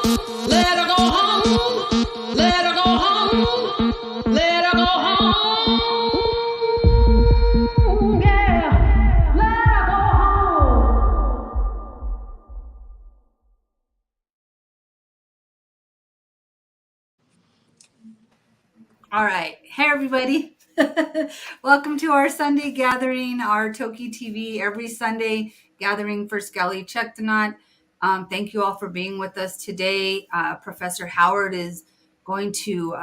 Let her go home. Let her go home. Let her go home. Yeah. Let her go home. All right. Hey, everybody. Welcome to our Sunday gathering, our TokiTV every Sunday gathering for Sk'aliCh'elh-tenaut. Thank you all for being with us today. Professor Howard is going to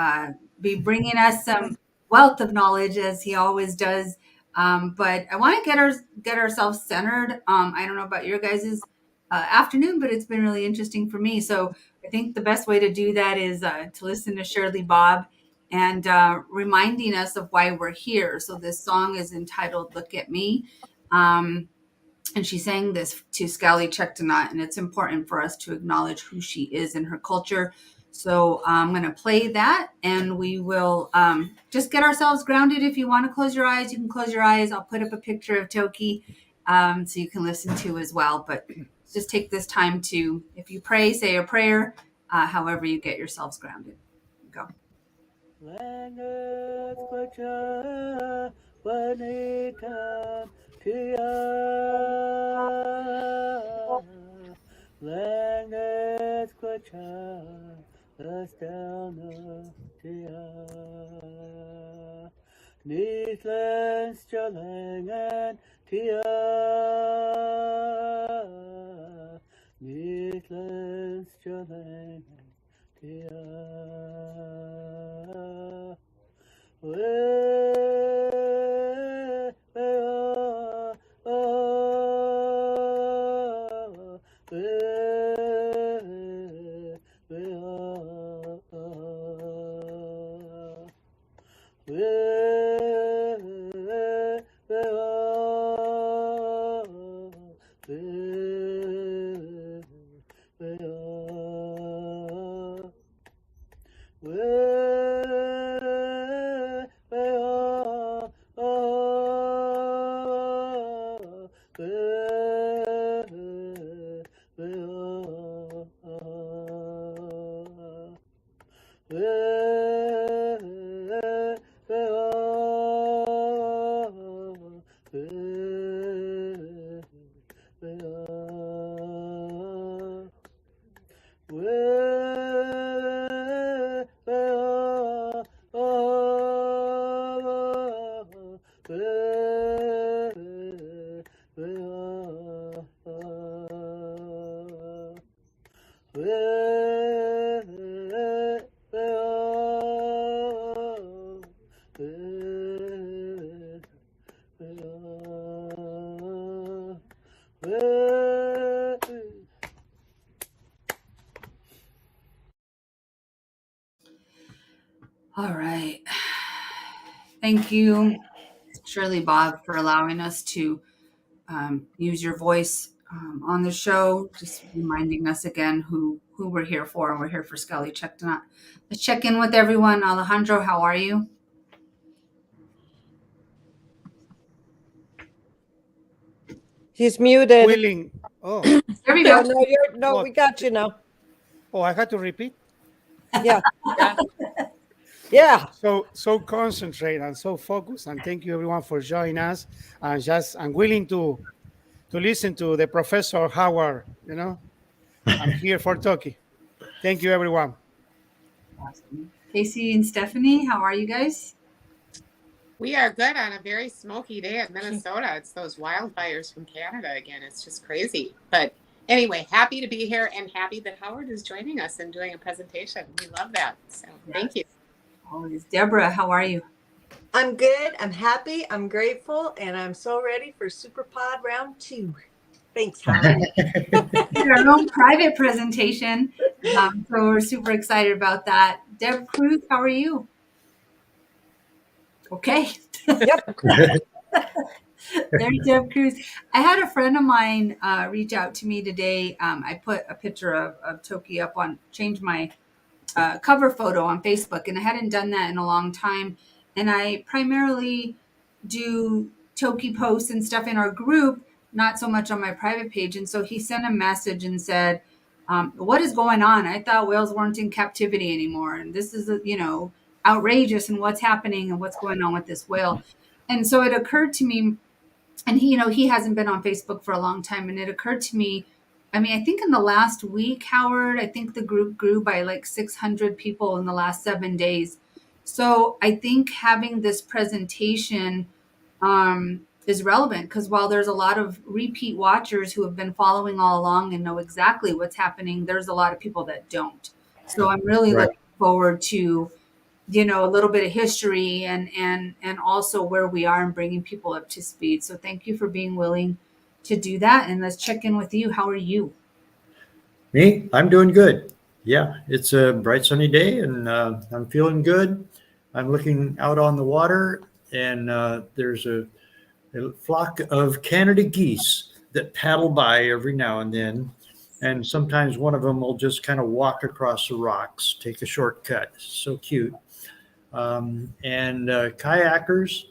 be bringing us some wealth of knowledge, as he always does. But I want to get ourselves centered. I don't know about your guys' afternoon, but it's been really interesting for me. So I think the best way to do that is to listen to Shirley Bob and reminding us of why we're here. So this song is entitled "Look at Me," and she sang this to Sk'aliCh'elh-tenaut, and it's important for us to acknowledge who she is and her culture. So I'm going to play that, and we will just get ourselves grounded. If you want to close your eyes, you can close your eyes. I'll put up a picture of Toki so you can listen to as well. But just take this time to, if you pray, say a prayer, however you get yourselves grounded. Go. Sk'aliCh'elh-tenaut, Tia. Sk'aliCh'elh-tenaut, Tia. Sk'aliCh'elh-tenaut, Tia. Sk'aliCh'elh-tenaut, Tia. All right. Thank you, Shirley Bob, for allowing us to use your voice on the show, just reminding us again who we're here for. We're here for Sk'aliCh'elh-tenaut. Let's check in with everyone. Alejandro, how are you? He's muted. Willing. Oh, There we go. No, we got you now. oh, I had to repeat. Yeah. Yeah. So concentrate and so focused. And thank you everyone for joining us. And I'm willing to listen to the Professor Howard. I'm here for Toki. Thank you everyone. Awesome. Casey and Stephanie, how are you guys? We are good on a very smoky day in Minnesota. It's those wildfires from Canada again. It's just crazy. But anyway, happy to be here and happy that Howard is joining us and doing a presentation. We love that. So thank you. Always. Deborah, how are you? I'm good. I'm happy. I'm grateful. And I'm so ready for Superpod round 2. Thanks, Howard. Our own private presentation. So we're super excited about that. Deb Cruz, how are you? Okay. Yep. There's Deb Cruz. I had a friend of mine reach out to me today. I put a picture of Toki up changed my cover photo on Facebook, and I hadn't done that in a long time. And I primarily do Toki posts and stuff in our group, not so much on my private page. And so he sent a message and said, what is going on? I thought whales weren't in captivity anymore, and this is outrageous, and what's happening and what's going on with this whale. And so it occurred to me, and he hasn't been on Facebook for a long time, and it occurred to me, I mean, I think in the last week, Howard, I think the group grew by like 600 people in the last 7 days. So I think having this presentation is relevant, because while there's a lot of repeat watchers who have been following all along and know exactly what's happening, there's a lot of people that don't. So I'm really Right. looking forward to a little bit of history and also where we are and bringing people up to speed. So thank you for being willing to do that. And let's check in with you. How are you? Me? I'm doing good. Yeah, it's a bright sunny day and I'm feeling good. I'm looking out on the water and there's a flock of Canada geese that paddle by every now and then. And sometimes one of them will just kind of walk across the rocks, take a shortcut. So cute. And kayakers.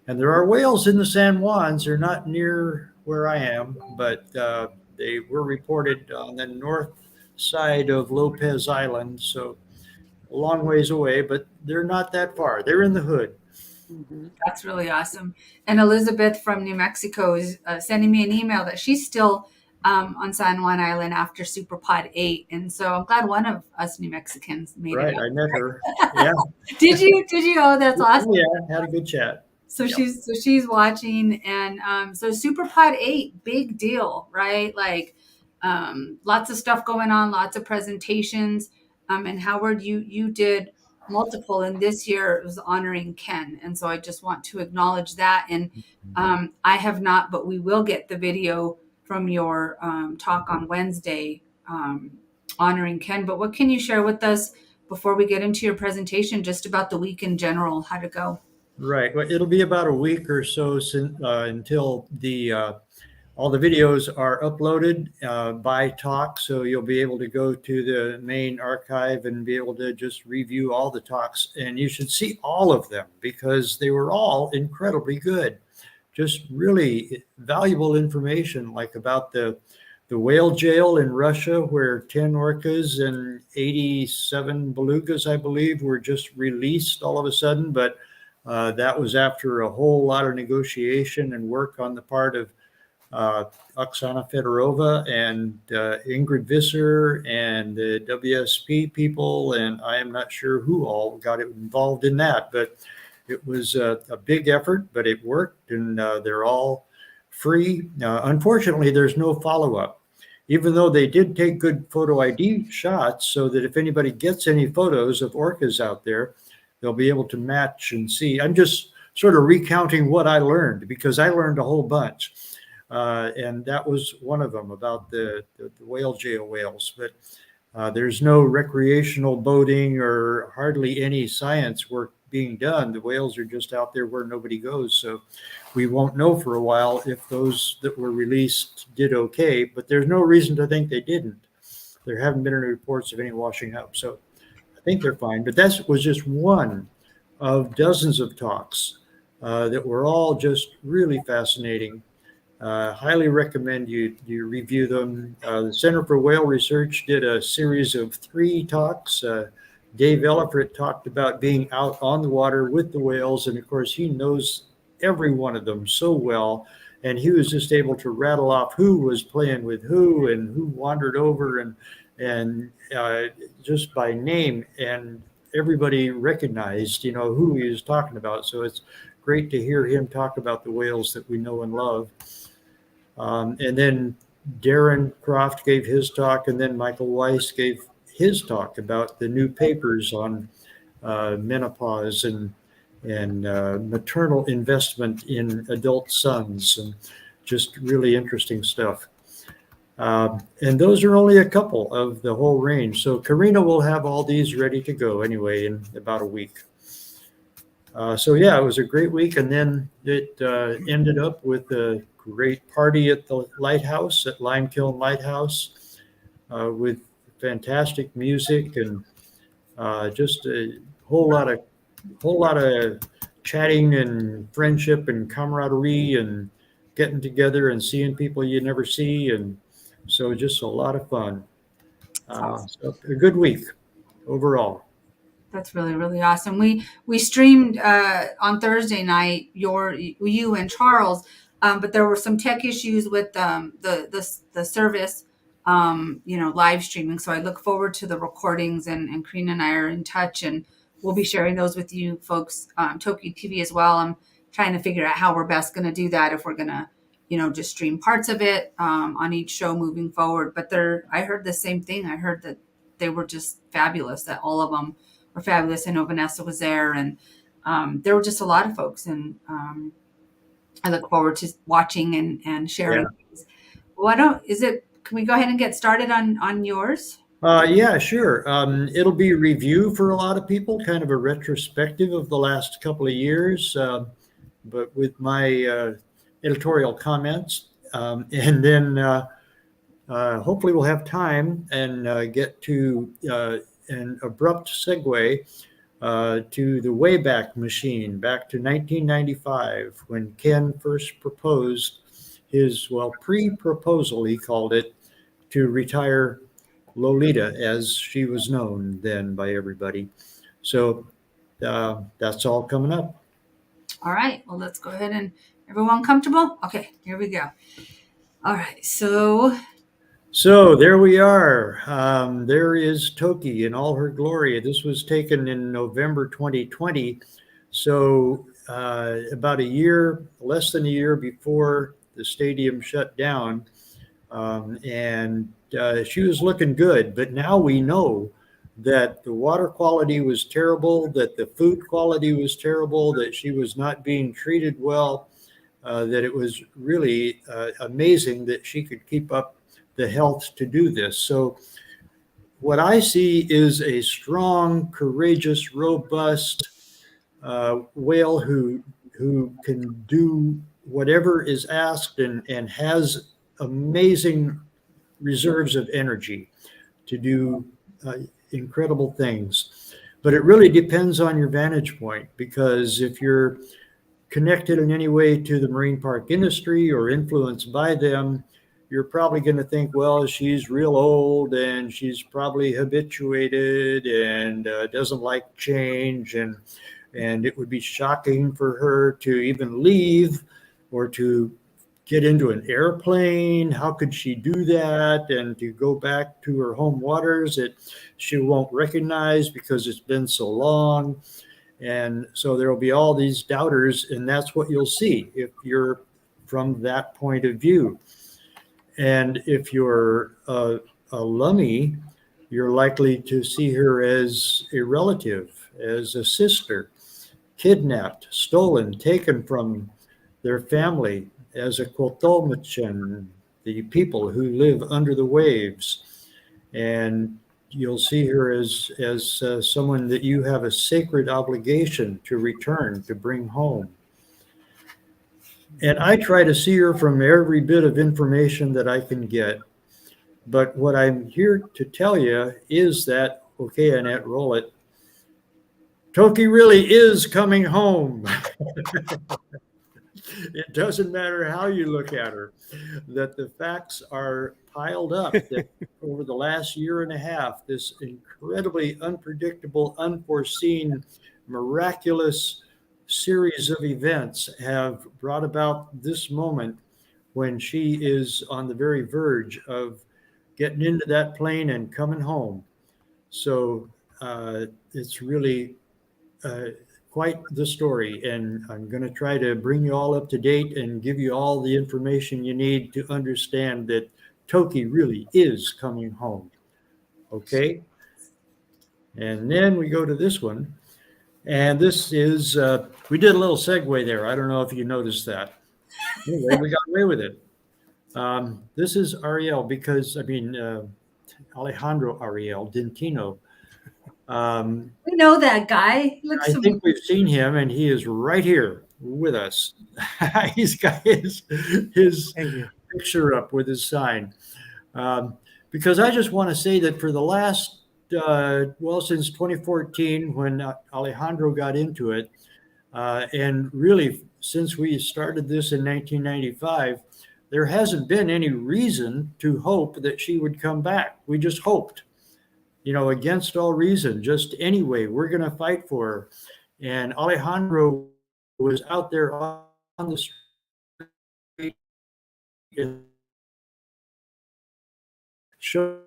And there are whales in the San Juans. They're not near where I am, but they were reported on the north side of Lopez Island. So a long ways away, but they're not that far. They're in the hood. That's really awesome. And Elizabeth from New Mexico is sending me an email that she's still on San Juan Island after Superpod 8. And so I'm glad one of us New Mexicans made Right. it up. I met her. Yeah. Did you? Oh, that's awesome. Oh, yeah. Had a good chat. So Yep. she's watching, and so Superpod 8, big deal, right? Like lots of stuff going on, lots of presentations. And Howard, you did multiple, and this year it was honoring Ken, and so I just want to acknowledge that. And I have not, but we will get the video from your talk on Wednesday, honoring Ken. But what can you share with us before we get into your presentation, just about the week in general, how to go? Right. Well, it'll be about a week or so until all the videos are uploaded by talk. So you'll be able to go to the main archive and be able to just review all the talks. And you should see all of them because they were all incredibly good. Just really valuable information, like about the whale jail in Russia, where 10 orcas and 87 belugas, I believe, were just released all of a sudden. But that was after a whole lot of negotiation and work on the part of Oksana Fedorova and Ingrid Visser and the WSP people, and I am not sure who all got involved in that, but it was a big effort, but it worked, and they're all free. Unfortunately, there's no follow-up, even though they did take good photo ID shots so that if anybody gets any photos of orcas out there, they'll be able to match and see. I'm just sort of recounting what I learned because I learned a whole bunch. And that was one of them about the whale jail whales. But there's no recreational boating or hardly any science work being done. The whales are just out there where nobody goes. So we won't know for a while if those that were released did okay, but there's no reason to think they didn't. There haven't been any reports of any washing up. So I think they're fine. But that was just one of dozens of talks that were all just really fascinating. Highly recommend you review them. The Center for Whale Research did a series of 3 talks. Dave Ellifrit talked about being out on the water with the whales, and of course he knows every one of them so well, and he was just able to rattle off who was playing with who and who wandered over and just by name, and everybody recognized who he was talking about. So it's great to hear him talk about the whales that we know and love. And then Darren Croft gave his talk, and then Michael Weiss gave his talk about the new papers on menopause and maternal investment in adult sons, and just really interesting stuff. And those are only a couple of the whole range. So Karina will have all these ready to go anyway in about a week. So yeah, it was a great week. And then it ended up with a great party at the lighthouse, at Lime Kiln Lighthouse, with fantastic music and just a whole lot of chatting and friendship and camaraderie and getting together and seeing people you never see. And so just a lot of fun. So a good week overall. That's really, really awesome. We streamed on Thursday night you and Charles, but there were some tech issues with the service, live streaming. So I look forward to the recordings, and Karina and I are in touch, and we'll be sharing those with you folks, Toki TV as well. I'm trying to figure out how we're best going to do that, if we're going to, just stream parts of it on each show moving forward. But I heard the same thing. I heard that they were just fabulous, that all of them were fabulous. I know Vanessa was there, and there were just a lot of folks, and I look forward to watching and sharing. Yeah. Can we go ahead and get started on yours? Yeah, sure. It'll be a review for a lot of people, kind of a retrospective of the last couple of years, but with my editorial comments. And then hopefully we'll have time and get to an abrupt segue to the Wayback Machine, back to 1995, when Ken first proposed his, pre-proposal, he called it, to retire Lolita, as she was known then by everybody. So that's all coming up. All right. Well, let's go ahead and everyone comfortable? Okay, here we go. All right. So there we are. There is Toki in all her glory. This was taken in November 2020. So about less than a year before the stadium shut down. And she was looking good. But now we know that the water quality was terrible, that the food quality was terrible, that she was not being treated well, that it was really amazing that she could keep up the health to do this. So what I see is a strong, courageous, robust whale who can do whatever is asked and has amazing reserves of energy to do incredible things. But it really depends on your vantage point, because if you're connected in any way to the marine park industry or influenced by them, you're probably going to think, well, she's real old and she's probably habituated and doesn't like change, and it would be shocking for her to even leave or to get into an airplane. How could she do that? And to go back to her home waters that she won't recognize because it's been so long. And so there will be all these doubters, and that's what you'll see if you're from that point of view. And if you're a lummy, you're likely to see her as a relative, as a sister, kidnapped, stolen, taken from their family, as a Quotelmachin, the people who live under the waves. And you'll see her as someone that you have a sacred obligation to return, to bring home. And I try to see her from every bit of information that I can get. But what I'm here to tell you is that, okay, Annette, roll it. Toki really is coming home. It doesn't matter how you look at her, that the facts are piled up that over the last year and a half, this incredibly unpredictable, unforeseen, miraculous series of events have brought about this moment when she is on the very verge of getting into that plane and coming home. So it's really quite the story, and I'm going to try to bring you all up to date and give you all the information you need to understand that Toki really is coming home. Okay? And then we go to this one. And this is, we did a little segue there. I don't know if you noticed that. Anyway, we got away with it. This is Ariel because, Alejandro Ariel Dentino. We know that guy. I think we've seen him, and he is right here with us. He's got his picture up with his sign. Because I just want to say that for the last, since 2014, when Alejandro got into it, and really since we started this in 1995, there hasn't been any reason to hope that she would come back. We just hoped. against all reason, just anyway, we're going to fight for her. And Alejandro was out there on the street and showed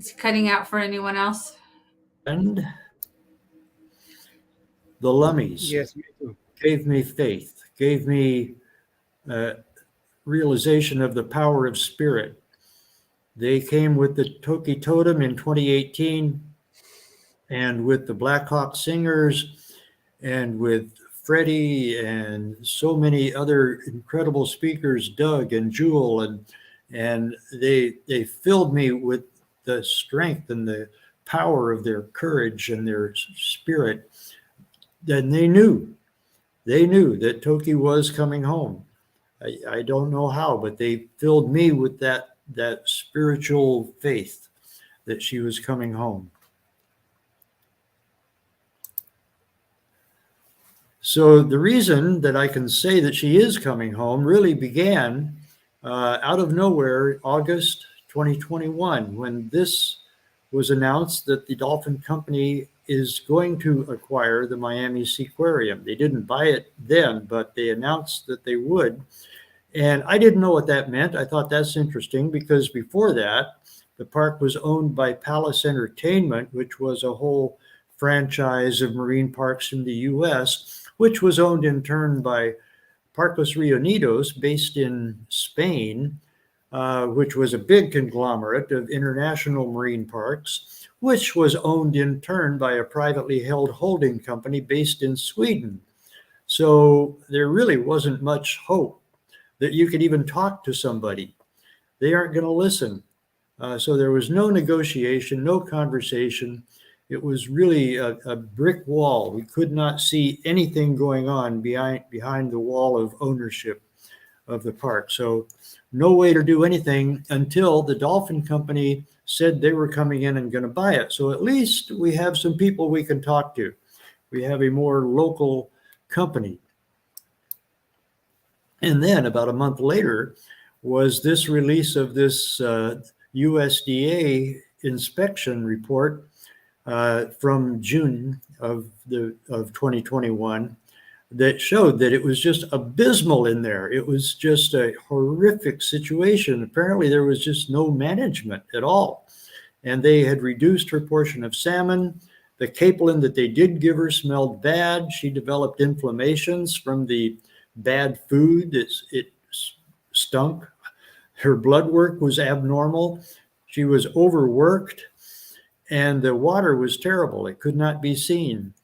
It's cutting out for anyone else. the Lummies. Yes, me too. Gave me faith, gave me realization of the power of spirit. They came with the Toki Totem in 2018 and with the Black Hawk Singers and with Freddie and so many other incredible speakers, Doug and Jewel, and they filled me with the strength and the power of their courage and their spirit. Then they knew that Toki was coming home. I don't know how, but they filled me with that spiritual faith that she was coming home. So the reason that I can say that she is coming home really began out of nowhere, August 2021, when this was announced that the Dolphin Company is going to acquire the Miami Seaquarium. They didn't buy it then, but they announced that they would. And I didn't know what that meant. I thought that's interesting because before that, the park was owned by Palace Entertainment, which was a whole franchise of marine parks in the US, which was owned in turn by Parques Reunidos, based in Spain, which was a big conglomerate of international marine parks, which was owned in turn by a privately held holding company based in Sweden. So there really wasn't much hope that you could even talk to somebody. They aren't going to listen. So there was no negotiation, no conversation. It was really a brick wall. We could not see anything going on behind the wall of ownership of the park. So no way to do anything until the Dolphin Company said they were coming in and going to buy it. So at least we have some people we can talk to. We have a more local company. And then about a month later was this release of this USDA inspection report from June of 2021 that showed that it was just abysmal in there. It was just a horrific situation. Apparently there was just no management at all. And they had reduced her portion of salmon. The capelin that they did give her smelled bad. She developed inflammations from the bad food. It stunk. Her blood work was abnormal. She was overworked. And the water was terrible. It could not be seen.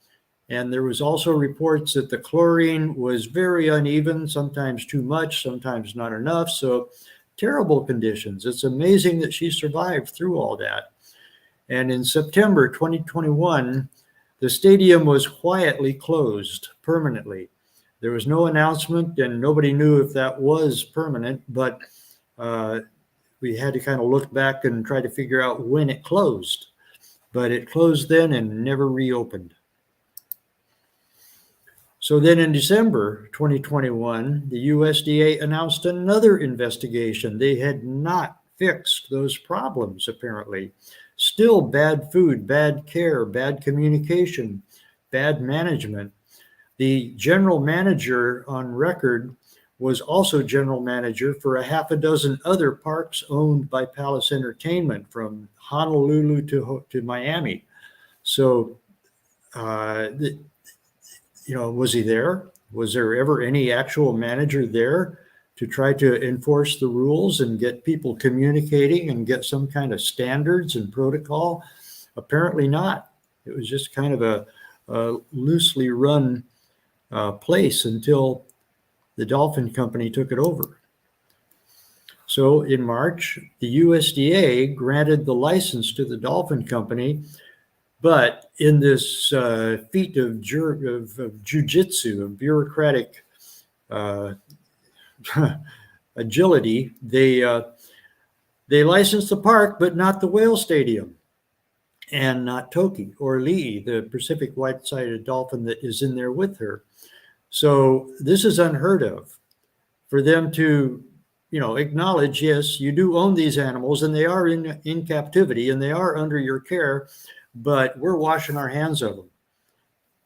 And there was also reports that the chlorine was very uneven, sometimes too much, sometimes not enough. So terrible conditions. It's amazing that she survived through all that. And in September 2021, the stadium was quietly closed permanently. There was no announcement and nobody knew if that was permanent, but we had to kind of look back and try to figure out when it closed. But it closed then and never reopened. So then in December 2021, the USDA announced another investigation. They had not fixed those problems, apparently. Still bad food, bad care, bad communication, bad management. The general manager on record was also general manager for a half a dozen other parks owned by Palace Entertainment, from Honolulu to Miami. So, was he there? Was there ever any actual manager there to try to enforce the rules and get people communicating and get some kind of standards and protocol? Apparently not. It was just kind of a loosely run place until the Dolphin Company took it over. So in March, the USDA granted the license to the Dolphin Company, but in this feat of jujitsu, of bureaucratic agility, they licensed the park, but not the whale stadium, and not Toki or Lee, the Pacific white-sided dolphin that is in there with her. So this is unheard of, for them to acknowledge, yes, you do own these animals and they are in captivity and they are under your care, but we're washing our hands of them.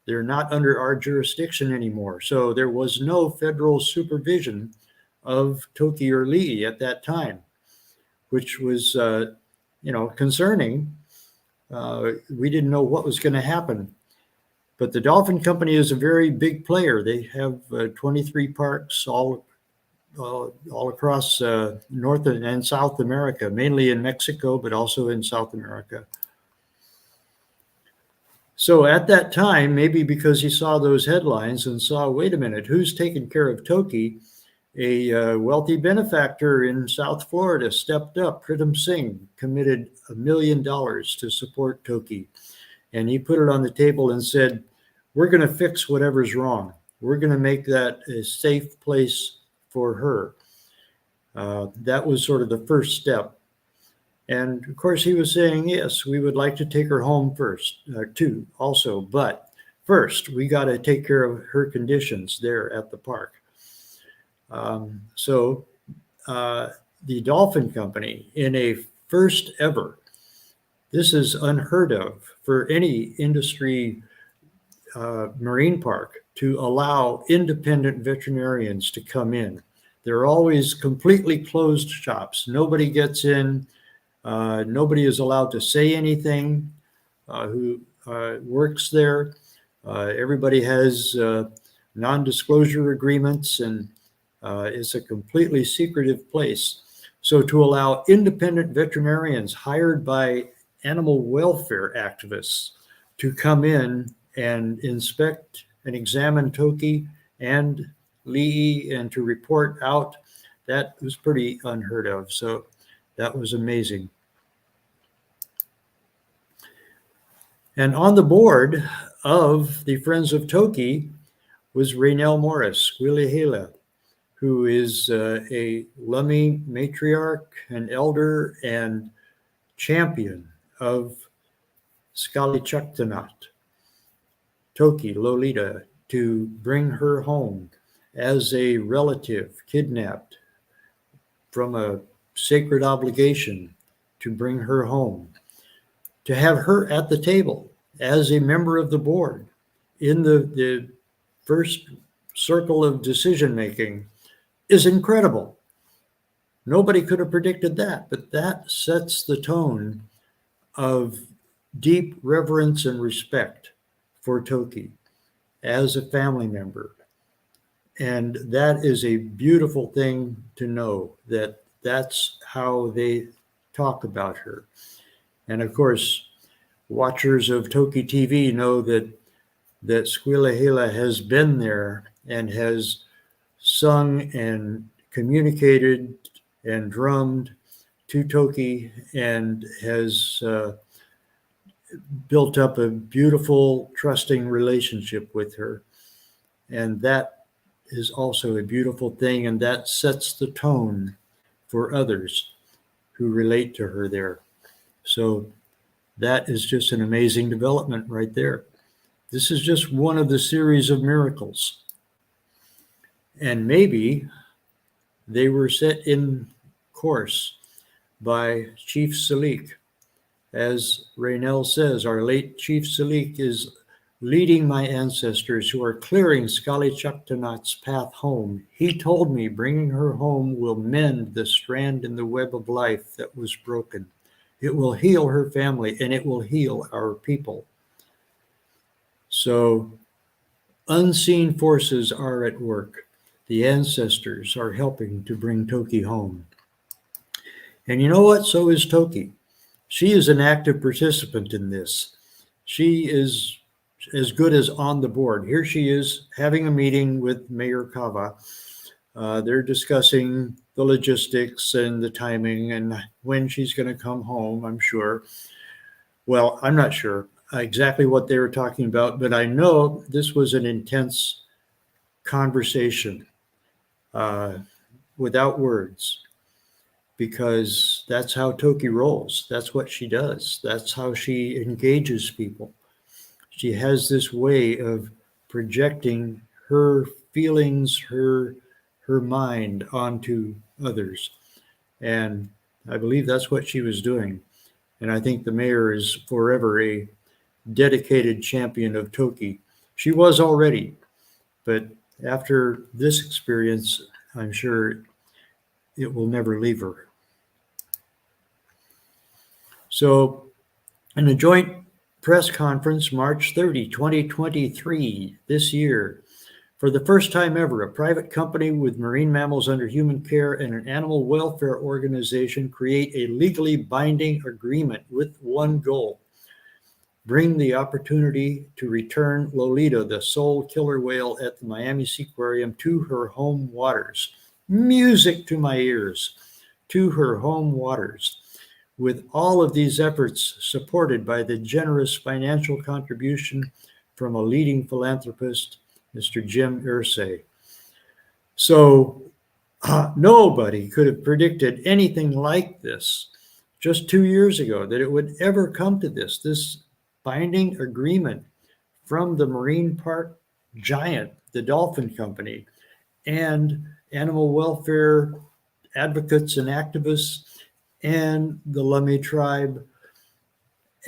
They're not under our jurisdiction anymore. So there was no federal supervision of Toki or Li'i at that time, which was, concerning. We didn't know what was going to happen. But the Dolphin Company is a very big player. They have 23 parks all across North and South America, mainly in Mexico, but also in South America. So at that time, maybe because he saw those headlines and saw, wait a minute, who's taking care of Toki? A wealthy benefactor in South Florida stepped up. Pritam Singh committed $1 million to support Toki. And he put it on the table and said, we're going to fix whatever's wrong. We're going to make that a safe place for her. That was sort of the first step. And of course, he was saying, yes, we would like to take her home first, too, also. But first, we got to take care of her conditions there at the park. So the Dolphin Company, in a first ever, this is unheard of for any industry marine park to allow independent veterinarians to come in. They're always completely closed shops. Nobody gets in. Nobody is allowed to say anything who works there. Everybody has non-disclosure agreements, and it's a completely secretive place. So to allow independent veterinarians hired by animal welfare activists to come in and inspect and examine Toki and Li'i and to report out, that was pretty unheard of. So that was amazing. And on the board of the Friends of Toki was Raynell Morris, Sk'aliCh'elh-tenaut, who is a Lummi matriarch, an elder, and champion of Sk'aliCh'elh-tenaut, Toki, Lolita, to bring her home as a relative kidnapped from a sacred obligation to bring her home. To have her at the table as a member of the board in the first circle of decision making is incredible. Nobody could have predicted that, but that sets the tone of deep reverence and respect for Toki as a family member. And that is a beautiful thing to know, that that's how they talk about her. And of course, watchers of TokiTV know that Sk'aliCh'elh-tenaut has been there and has sung and communicated and drummed to Toki and has built up a beautiful, trusting relationship with her. And that is also a beautiful thing, and that sets the tone for others who relate to her there. So that is just an amazing development right there. This is just one of the series of miracles. And maybe they were set in course by Chief Salik. As Raynell says, our late Chief Salik is leading my ancestors who are clearing Sk'aliCh'elh-tenaut's path home. He told me bringing her home will mend the strand in the web of life that was broken. It will heal her family and it will heal our people. So unseen forces are at work. The ancestors are helping to bring Toki home. And you know what? So is Toki. She is an active participant in this. She is as good as on the board. Here she is having a meeting with Mayor Cava. They're discussing the logistics and the timing and when she's going to come home, I'm sure. Well, I'm not sure exactly what they were talking about, but I know this was an intense conversation without words, because that's how Toki rolls. That's what she does. That's how she engages people. She has this way of projecting her feelings, her her mind onto others. And I believe that's what she was doing. And I think the mayor is forever a dedicated champion of Toki. She was already, but after this experience, I'm sure it will never leave her. So in a joint press conference, March 30, 2023, this year, for the first time ever, a private company with marine mammals under human care and an animal welfare organization create a legally binding agreement with one goal: bring the opportunity to return Lolita, the sole killer whale at the Miami Seaquarium, to her home waters. Music to my ears, to her home waters. With all of these efforts supported by the generous financial contribution from a leading philanthropist, Mr. Jim Irsay. So nobody could have predicted anything like this just 2 years ago, that it would ever come to this binding agreement from the marine park giant, the Dolphin Company, and animal welfare advocates and activists, and the Lummi tribe,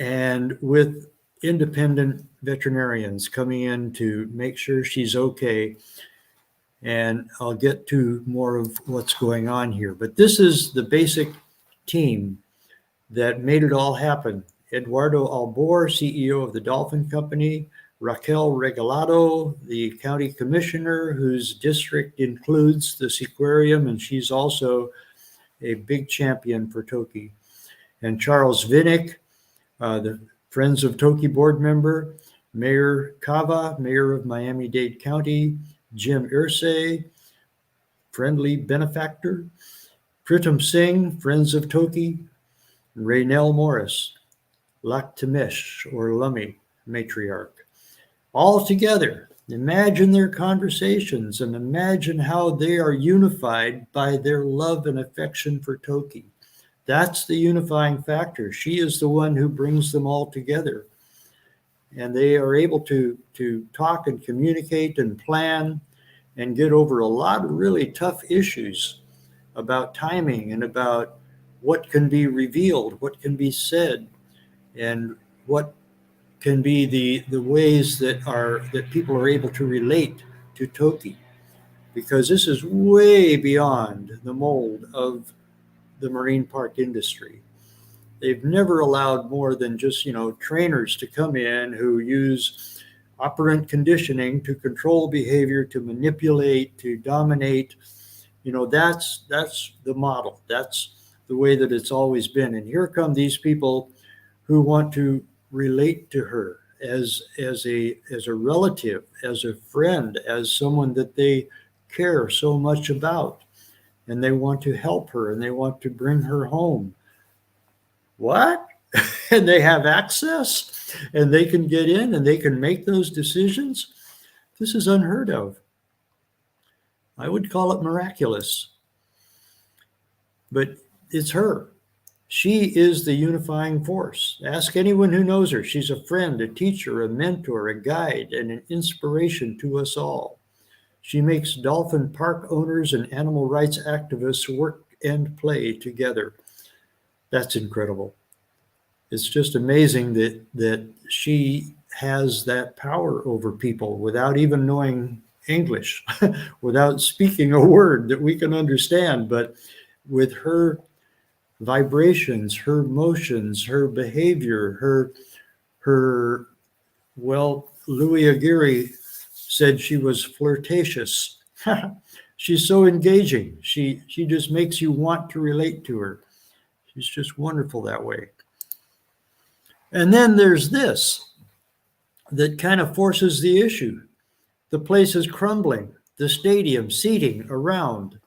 and with independent veterinarians coming in to make sure she's okay. And I'll get to more of what's going on here. But this is the basic team that made it all happen. Eduardo Albor, CEO of the Dolphin Company, Raquel Regalado, the county commissioner whose district includes the Seaquarium, and she's also a big champion for Toki, and Charles Vinnick, the Friends of Toki board member, Mayor Cava, mayor of Miami-Dade County, Jim Irsay, friendly benefactor, Pritam Singh, Friends of Toki, Raynell Morris, Laktamesh, or Lummi, matriarch. All together, imagine their conversations and imagine how they are unified by their love and affection for Toki. That's the unifying factor. She is the one who brings them all together. And they are able to talk and communicate and plan and get over a lot of really tough issues about timing and about what can be revealed, what can be said, and what can be the ways that people are able to relate to Toki. Because this is way beyond the mold of the marine park industry. They've never allowed more than just, trainers to come in who use operant conditioning to control behavior, to manipulate, to dominate. That's the model. That's the way that it's always been. And here come these people who want to relate to her as a relative, as a friend, as someone that they care so much about. And they want to help her and they want to bring her home. What? And they have access and they can get in and they can make those decisions. This is unheard of. I would call it miraculous. But it's her. She is the unifying force. Ask anyone who knows her. She's a friend, a teacher, a mentor, a guide, and an inspiration to us all. She makes dolphin park owners and animal rights activists work and play together. That's incredible. It's just amazing that she has that power over people without even knowing English, without speaking a word that we can understand, but with her vibrations, her motions, her behavior, Louis Aguirre said she was flirtatious. She's so engaging. She just makes you want to relate to her. She's just wonderful that way. And then there's this that kind of forces the issue. The place is crumbling. The stadium seating around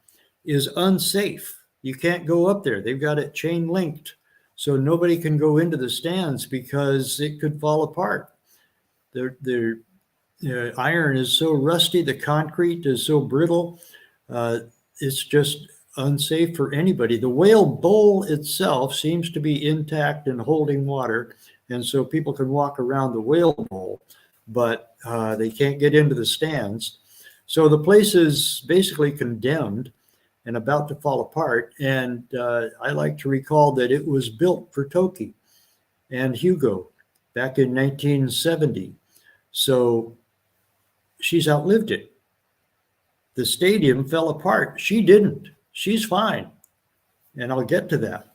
is unsafe. You can't go up there. They've got it chain linked, so nobody can go into the stands because it could fall apart. The iron is so rusty. The concrete is so brittle. It's just unsafe for anybody. The whale bowl itself seems to be intact and holding water, and so people can walk around the whale bowl, but they can't get into the stands. So the place is basically condemned and about to fall apart. And I like to recall that it was built for Toki and Hugo back in 1970. So she's outlived it. The stadium fell apart. She didn't. She's fine. And I'll get to that.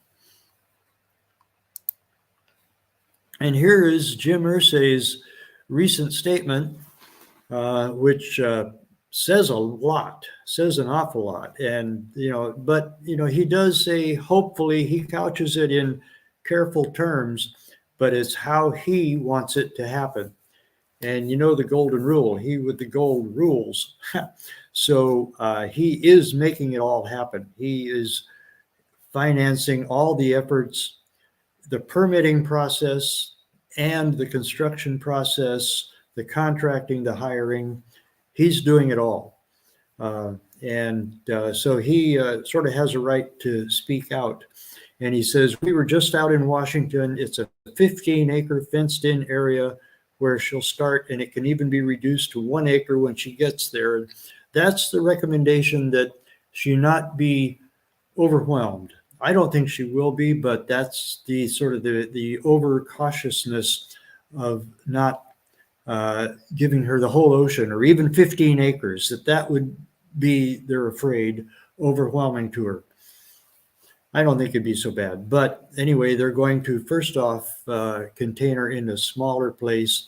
And here is Jim Irsay's recent statement, which says a lot, says an awful lot. And, but, he does say, hopefully, he couches it in careful terms, but it's how he wants it to happen. And the golden rule, he with the gold rules. So he is making it all happen. He is financing all the efforts, the permitting process and the construction process, the contracting, the hiring. He's doing it all. So he sort of has a right to speak out. And he says, we were just out in Washington. It's a 15-acre fenced-in area where she'll start, and it can even be reduced to 1 acre when she gets there. That's the recommendation, that she not be overwhelmed. I don't think she will be, but that's the sort of the overcautiousness of not giving her the whole ocean or even 15 acres, that would be, they're afraid, overwhelming to her. I don't think it'd be so bad. But anyway, they're going to first off contain her in a smaller place.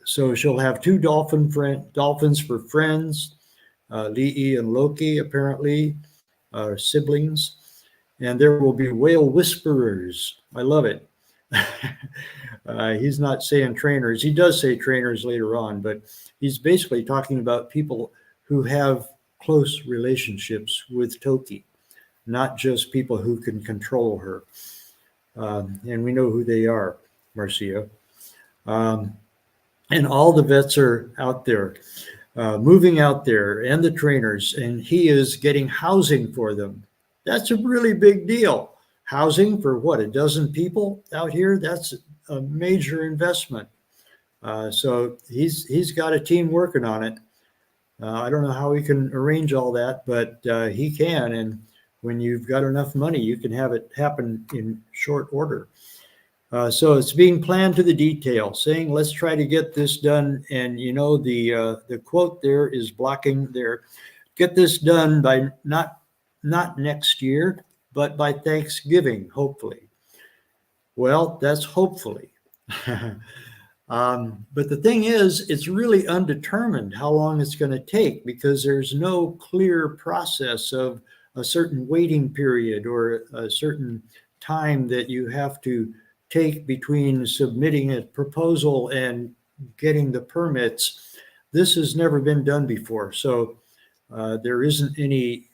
So she'll have 2 dolphins for friends. Li'i and Loki apparently are siblings. And there will be whale whisperers. I love it. He's not saying trainers. He does say trainers later on, but he's basically talking about people who have close relationships with Toki, not just people who can control her. And we know who they are, Marcia. And all the vets are out there, moving out there, and the trainers, and he is getting housing for them. That's a really big deal. Housing for what, a dozen people out here? That's a major investment. So he's got a team working on it. I don't know how he can arrange all that, but he can. And when you've got enough money, you can have it happen in short order. So it's being planned to the detail, saying, let's try to get this done. And, the quote there is blocking there. Get this done by not next year, but by Thanksgiving, hopefully. Well, that's hopefully. But the thing is, it's really undetermined how long it's going to take, because there's no clear process of a certain waiting period or a certain time that you have to take between submitting a proposal and getting the permits. This has never been done before. So there isn't any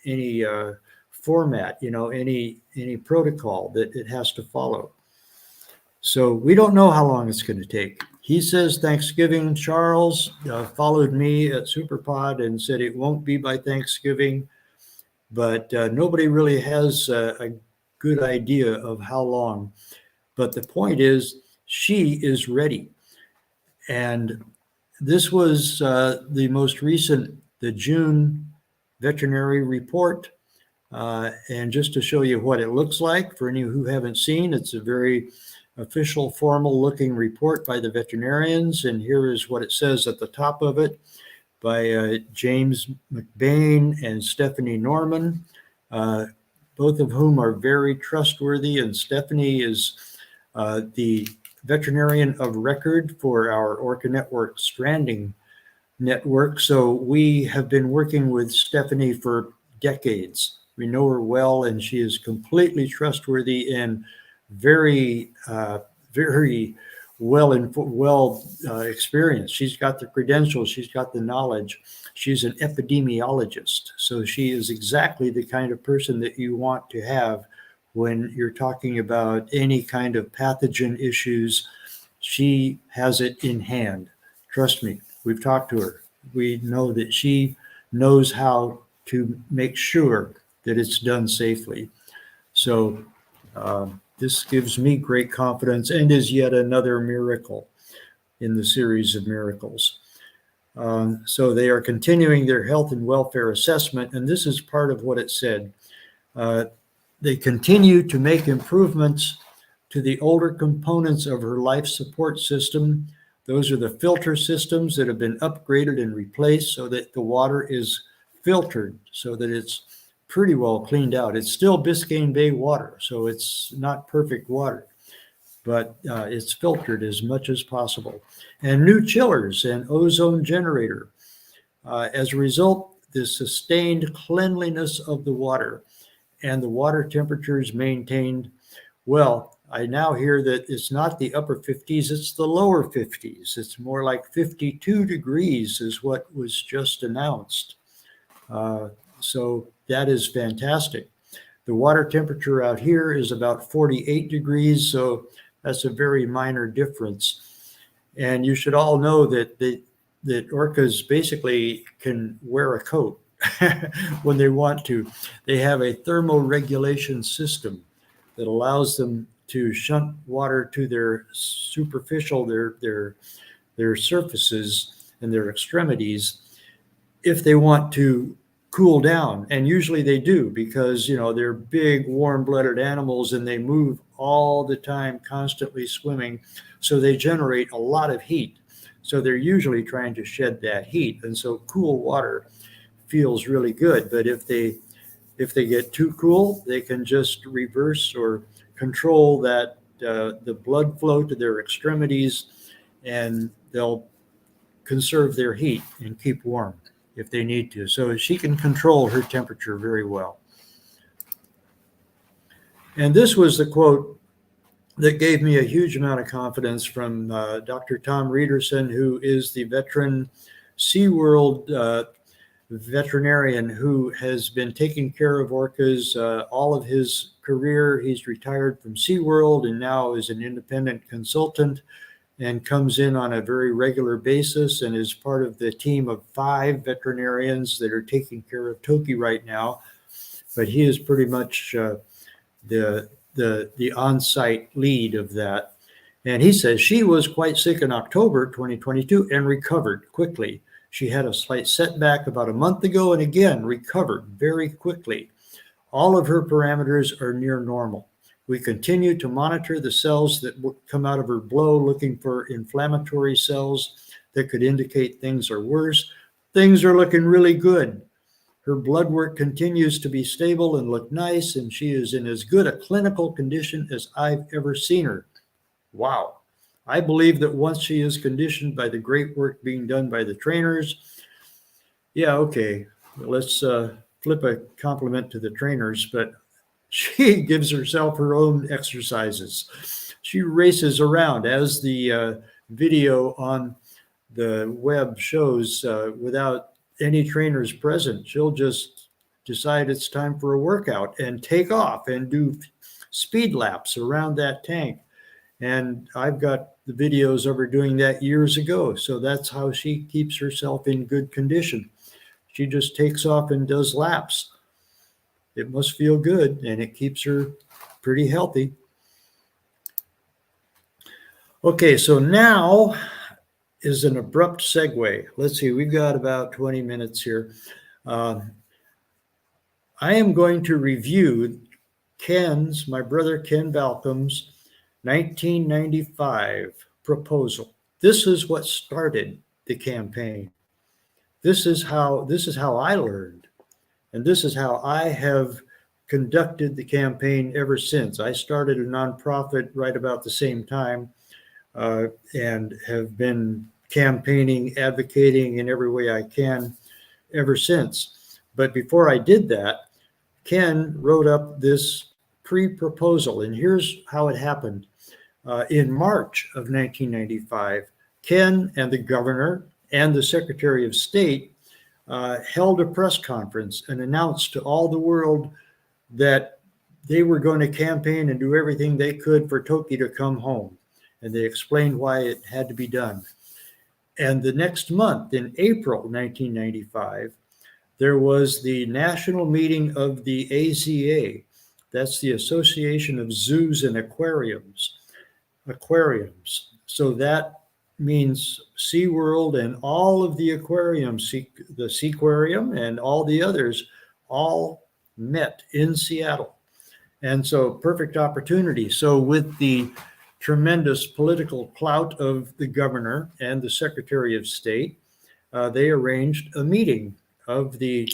format, any protocol that it has to follow. So we don't know how long it's going to take. He says Thanksgiving. Charles followed me at Superpod and said it won't be by Thanksgiving, but nobody really has a good idea of how long. But the point is, she is ready. And this was the most recent, the June veterinary report. And just to show you what it looks like, for any who haven't seen, it's a very official, formal looking report by the veterinarians. And here is what it says at the top of it by James McBain and Stephanie Norman, both of whom are very trustworthy. And Stephanie is the veterinarian of record for our Orca Network Stranding Network. So we have been working with Stephanie for decades. We know her well, and she is completely trustworthy and very well experienced. She's got the credentials. She's got the knowledge. She's an epidemiologist. So she is exactly the kind of person that you want to have when you're talking about any kind of pathogen issues. She has it in hand. Trust me, we've talked to her. We know that she knows how to make sure that it's done safely. So this gives me great confidence and is yet another miracle in the series of miracles. So they are continuing their health and welfare assessment, and this is part of what it said. They continue to make improvements to the older components of her life support system. Those are the filter systems that have been upgraded and replaced so that the water is filtered, so that it's pretty well cleaned out. It's still Biscayne Bay water, so it's not perfect water, but it's filtered as much as possible. And new chillers and ozone generator. As a result, the sustained cleanliness of the water and the water temperatures maintained. Well, I now hear that it's not the upper 50s, it's the lower 50s. It's more like 52 degrees is what was just announced. So that is fantastic. The water temperature out here is about 48 degrees, so that's a very minor difference. And you should all know that orcas basically can wear a coat when they want to. They have a thermoregulation system that allows them to shunt water to their superficial, their surfaces and their extremities if they want to cool down. And usually they do, because, you know, they're big, warm-blooded animals and they move all the time, constantly swimming. So they generate a lot of heat. So they're usually trying to shed that heat. And so cool water feels really good. But if they get too cool, they can just reverse or control that the blood flow to their extremities, and they'll conserve their heat and keep warm if they need to. So she can control her temperature very well. And this was the quote that gave me a huge amount of confidence from Dr. Tom Reederson, who is the veteran SeaWorld veterinarian who has been taking care of orcas all of his career. He's retired from SeaWorld and now is an independent consultant and comes in on a very regular basis and is part of the team of 5 veterinarians that are taking care of Toki right now. But he is pretty much the on-site lead of that. And he says she was quite sick in October 2022 and recovered quickly. She had a slight setback about a month ago and again recovered very quickly. All of her parameters are near normal. We continue to monitor the cells that come out of her blow, looking for inflammatory cells that could indicate things are worse. Things are looking really good. Her blood work continues to be stable and look nice, and she is in as good a clinical condition as I've ever seen her. Wow. I believe that once she is conditioned by the great work being done by the trainers, yeah, okay, let's flip a compliment to the trainers, but she gives herself her own exercises. She races around, as the video on the web shows, without any trainers present. She'll just decide it's time for a workout and take off and do speed laps around that tank. And I've got the videos of her doing that years ago. So that's how she keeps herself in good condition. She just takes off and does laps. It must feel good, and it keeps her pretty healthy. Okay, so now is an abrupt segue. Let's see, we've got about 20 minutes here. I am going to review my brother Ken Balcomb's 1995 proposal. This is what started the campaign. This is how I learned, and this is how I have conducted the campaign ever since. I started a nonprofit right about the same time, and have been campaigning, advocating in every way I can ever since. But before I did that, Ken wrote up this pre-proposal, and here's how it happened. In March of 1995, Ken and the governor and the Secretary of State held a press conference and announced to all the world that they were going to campaign and do everything they could for Toki to come home. And they explained why it had to be done. And the next month, in April 1995, there was the national meeting of the AZA. That's the Association of Zoos and Aquariums. So that means SeaWorld and all of the aquariums, the Seaquarium and all the others, all met in Seattle. And so perfect opportunity. So with the tremendous political clout of the governor and the Secretary of State, they arranged a meeting of the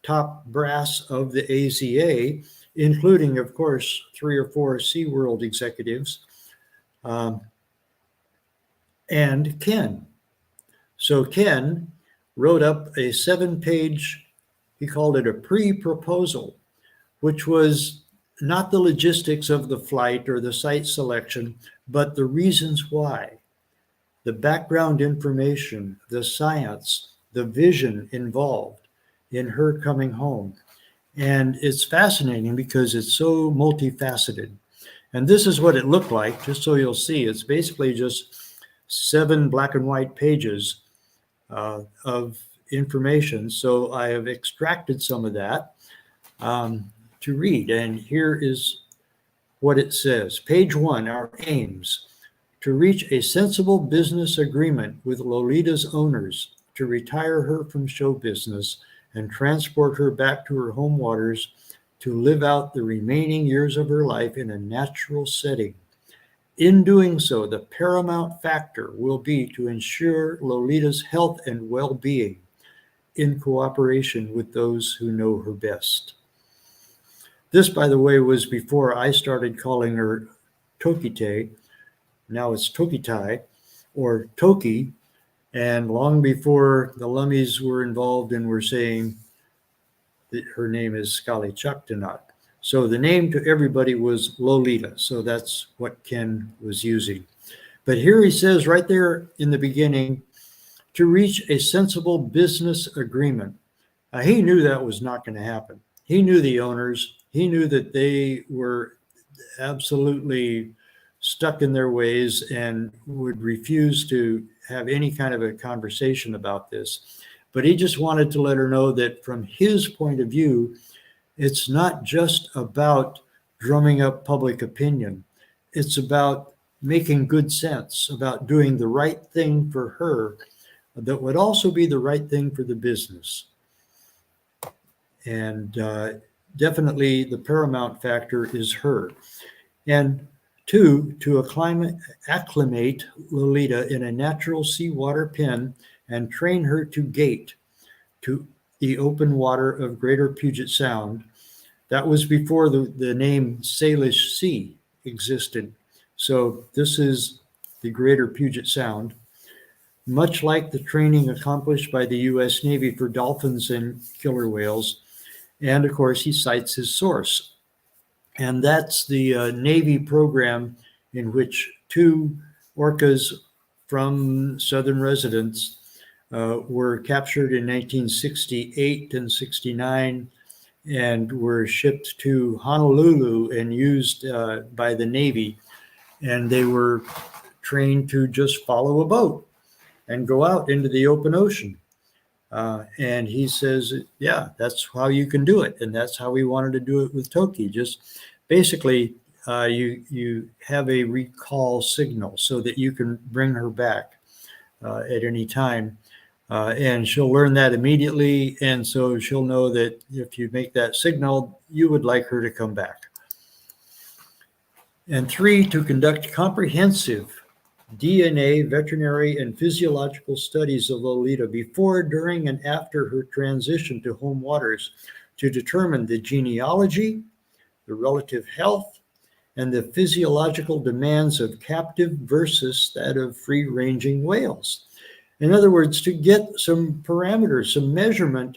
top brass of the AZA, including, of course, 3 or 4 SeaWorld executives, and Ken. So Ken wrote up a 7-page, he called it a pre-proposal, which was not the logistics of the flight or the site selection, but the reasons why, the background information, the science, the vision involved in her coming home. And it's fascinating because it's so multifaceted. And this is what it looked like, just so you'll see. It's basically just 7 black and white pages of information. So I have extracted some of that to read. And here is what it says. Page 1, our aims: to reach a sensible business agreement with Lolita's owners to retire her from show business and transport her back to her home waters to live out the remaining years of her life in a natural setting. In doing so, the paramount factor will be to ensure Lolita's health and well-being in cooperation with those who know her best. This, by the way, was before I started calling her Tokite. Now it's Tokitai or Toki. And long before the Lummies were involved and were saying that her name is Sk'aliCh'elh-tenaut. So the name to everybody was Lolita. So that's what Ken was using. But here he says right there in the beginning, to reach a sensible business agreement. He knew that was not going to happen. He knew the owners. He knew that they were absolutely stuck in their ways and would refuse to have any kind of a conversation about this. But he just wanted to let her know that from his point of view, it's not just about drumming up public opinion. It's about making good sense, about doing the right thing for her that would also be the right thing for the business. And definitely the paramount factor is her. And 2, to acclimate Lolita in a natural seawater pen and train her to gate to the open water of Greater Puget Sound. That was before the name Salish Sea existed. So this is the Greater Puget Sound. Much like the training accomplished by the U.S. Navy for dolphins and killer whales. And of course, he cites his source. And that's the Navy program in which 2 orcas from southern residents were captured in 1968 and 69 and were shipped to Honolulu and used by the Navy. And they were trained to just follow a boat and go out into the open ocean. And he says, yeah, that's how you can do it. And that's how we wanted to do it with Toki. Just basically, you have a recall signal so that you can bring her back at any time. And she'll learn that immediately. And so she'll know that if you make that signal, you would like her to come back. And 3, to conduct comprehensive DNA, veterinary, and physiological studies of Lolita before, during, and after her transition to home waters to determine the genealogy, the relative health, and the physiological demands of captive versus that of free-ranging whales. In other words, to get some parameters, some measurement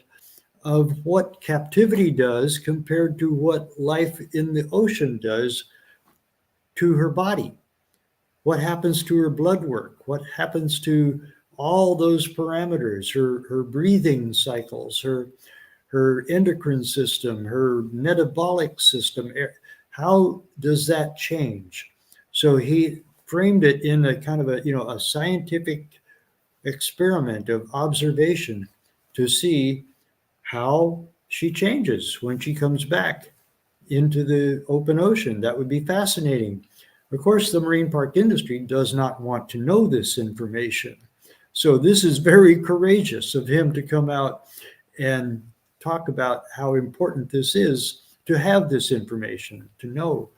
of what captivity does compared to what life in the ocean does to her body. What happens to her blood work? What happens to all those parameters, her breathing cycles, her endocrine system, her metabolic system? How does that change? So he framed it in a kind of a scientific experiment of observation to see how she changes when she comes back into the open ocean. That would be fascinating. Of course, the marine park industry does not want to know this information. So this is very courageous of him to come out and talk about how important this is to have this information, to know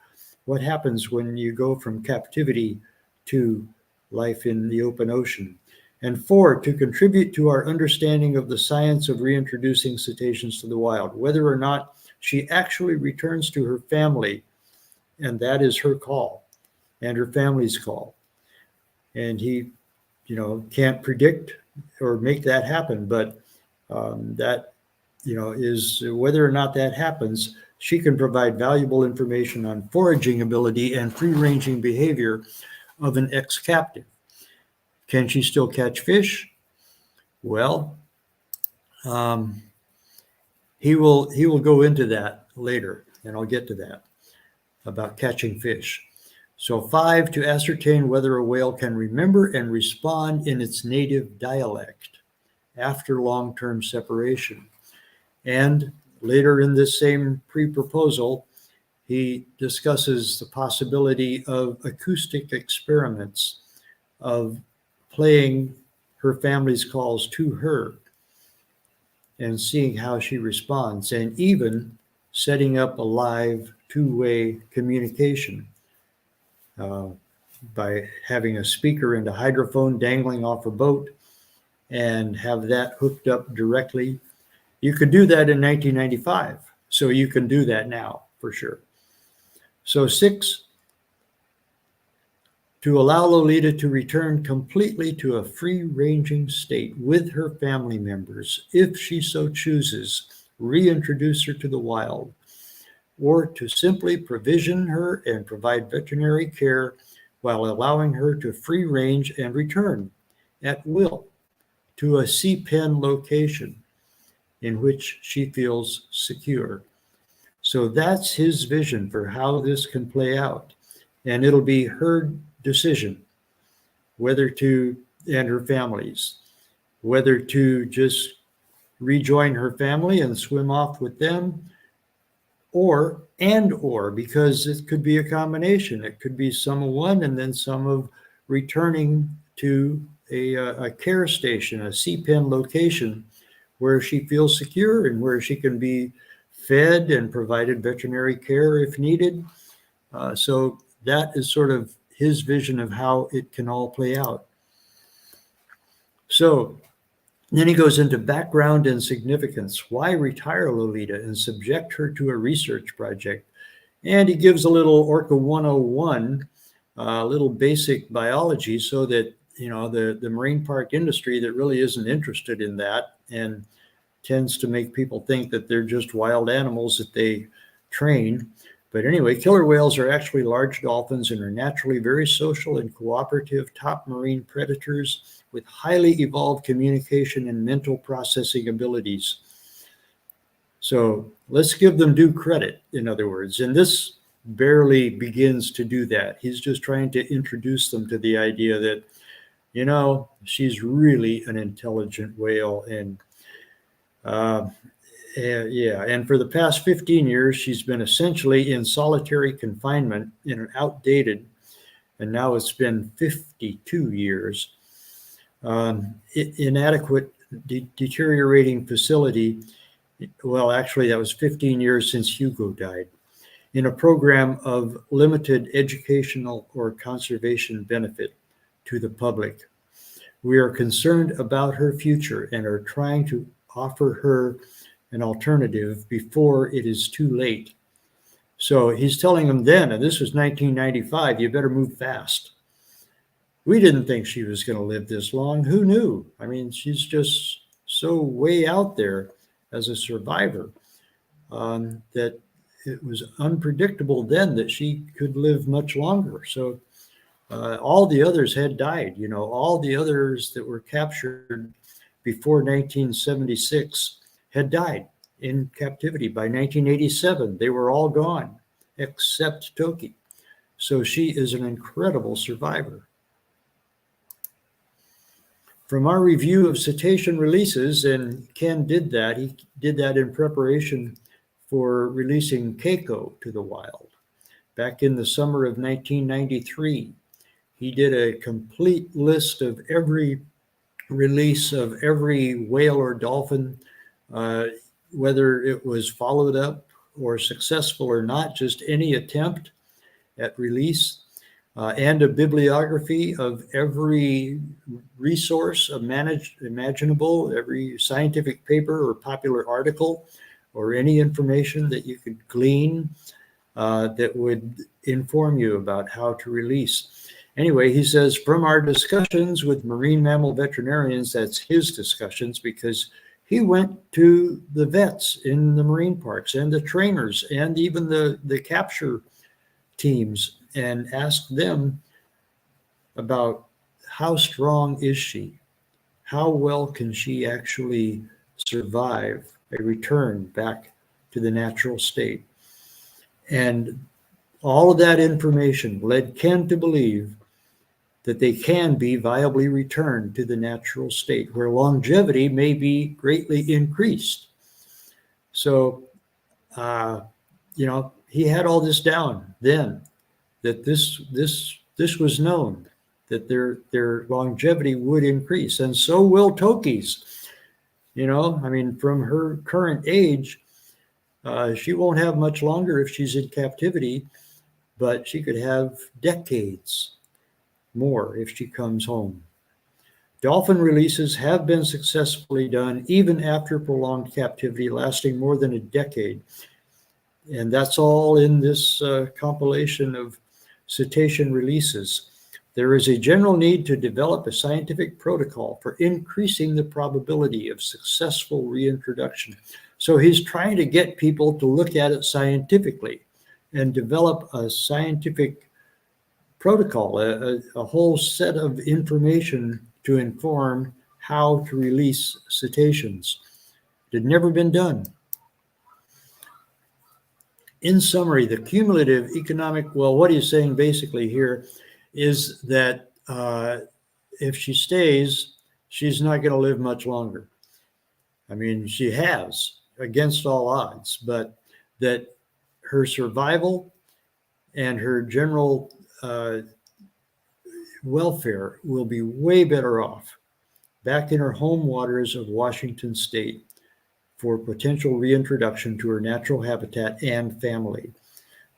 what happens when you go from captivity to life in the open ocean. And 4, to contribute to our understanding of the science of reintroducing cetaceans to the wild, whether or not she actually returns to her family, and that is her call and her family's call. And he, can't predict or make that happen, but that, is whether or not that happens, she can provide valuable information on foraging ability and free-ranging behavior of an ex-captive. Can she still catch fish? Well, he will go into that later, and I'll get to that, about catching fish. So 5, to ascertain whether a whale can remember and respond in its native dialect after long-term separation. And later in this same pre-proposal, he discusses the possibility of acoustic experiments of playing her family's calls to her and seeing how she responds, and even setting up a live two-way communication by having a speaker and a hydrophone dangling off a boat and have that hooked up directly. You could do that in 1995, so you can do that now for sure. So 6, to allow Lolita to return completely to a free-ranging state with her family members, if she so chooses, reintroduce her to the wild, or to simply provision her and provide veterinary care while allowing her to free range and return at will to a sea pen location in which she feels secure. So that's his vision for how this can play out. And it'll be her decision whether to, and her family's, whether to just rejoin her family and swim off with them, or because it could be a combination. It could be some of one and then some of returning to a care station, a sea pen location where she feels secure and where she can be fed and provided veterinary care if needed. So that is sort of his vision of how it can all play out. So then he goes into background and significance. Why retire Lolita and subject her to a research project? And he gives a little Orca 101, a little basic biology, so that, the marine park industry that really isn't interested in that and tends to make people think that they're just wild animals that they train. But anyway, killer whales are actually large dolphins and are naturally very social and cooperative top marine predators with highly evolved communication and mental processing abilities. So let's give them due credit, in other words. And this barely begins to do that. He's just trying to introduce them to the idea that, she's really an intelligent whale. And and for the past 15 years, she's been essentially in solitary confinement in an outdated, and now it's been 52 years, inadequate, deteriorating facility. Well, actually, that was 15 years since Hugo died, in a program of limited educational or conservation benefit to the public. We are concerned about her future and are trying to offer her an alternative before it is too late. So he's telling them then, and this was 1995, you better move fast. We didn't think she was going to live this long. Who knew? I mean, she's just so way out there as a survivor that it was unpredictable then that she could live much longer. So all the others had died, all the others that were captured before 1976 had died in captivity. By 1987, they were all gone except Toki. So she is an incredible survivor. From our review of cetacean releases, and Ken did that, he did that in preparation for releasing Keiko to the wild. back in the summer of 1993. He did a complete list of every release of every whale or dolphin, whether it was followed up or successful or not, just any attempt at release, and a bibliography of every resource imaginable, every scientific paper or popular article or any information that you could glean that would inform you about how to release. Anyway, he says, from our discussions with marine mammal veterinarians, that's his discussions, because he went to the vets in the marine parks and the trainers and even the capture teams and asked them about how strong is she? How well can she actually survive a return back to the natural state? And all of that information led Ken to believe that they can be viably returned to the natural state where longevity may be greatly increased. So, he had all this down then, that this was known, that their longevity would increase, and so will Toki's. From her current age, she won't have much longer if she's in captivity, but she could have decades more if she comes home. Dolphin releases have been successfully done even after prolonged captivity lasting more than a decade. And that's all in this compilation of cetacean releases. There is a general need to develop a scientific protocol for increasing the probability of successful reintroduction. So he's trying to get people to look at it scientifically and develop a scientific protocol, a whole set of information to inform how to release cetaceans. It had never been done. In summary, the cumulative economic, what he's saying basically here is that if she stays, she's not going to live much longer. She has, against all odds, but that her survival and her general welfare will be way better off back in her home waters of Washington State for potential reintroduction to her natural habitat and family.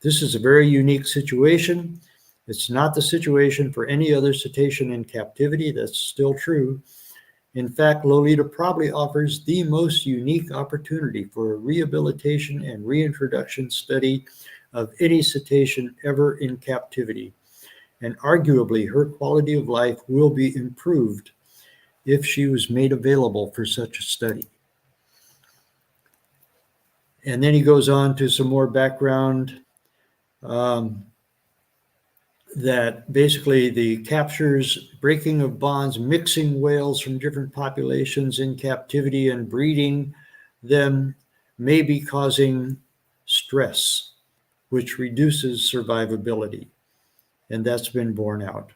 This is a very unique situation. It's not the situation for any other cetacean in captivity. That's still true. In fact, Lolita probably offers the most unique opportunity for a rehabilitation and reintroduction study of any cetacean ever in captivity. And arguably, her quality of life will be improved if she was made available for such a study. And then he goes on to some more background that basically the captures, breaking of bonds, mixing whales from different populations in captivity and breeding them may be causing stress, which reduces survivability. And that's been borne out.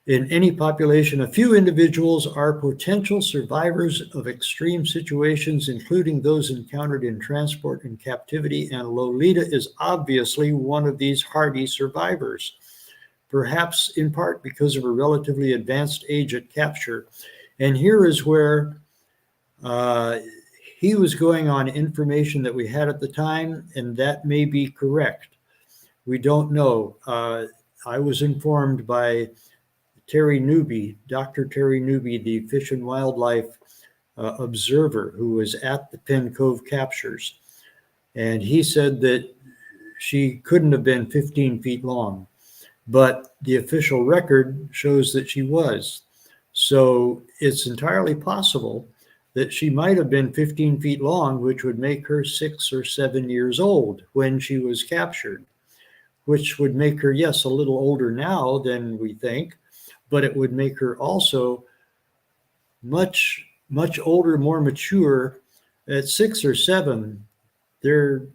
In any population, a few individuals are potential survivors of extreme situations, including those encountered in transport and captivity, and Lolita is obviously one of these hardy survivors, perhaps in part because of her relatively advanced age at capture. And here is where he was going on information that we had at the time, and that may be correct. We don't know. I was informed by Terry Newby, Dr. Terry Newby, the fish and wildlife observer who was at the Penn Cove captures. And he said that she couldn't have been 15 feet long, but the official record shows that she was. So it's entirely possible that she might have been 15 feet long, which would make her 6 or 7 years old when she was captured, which would make her, yes, a little older now than we think, but it would make her also much, much older, more mature. At 6 or 7, they're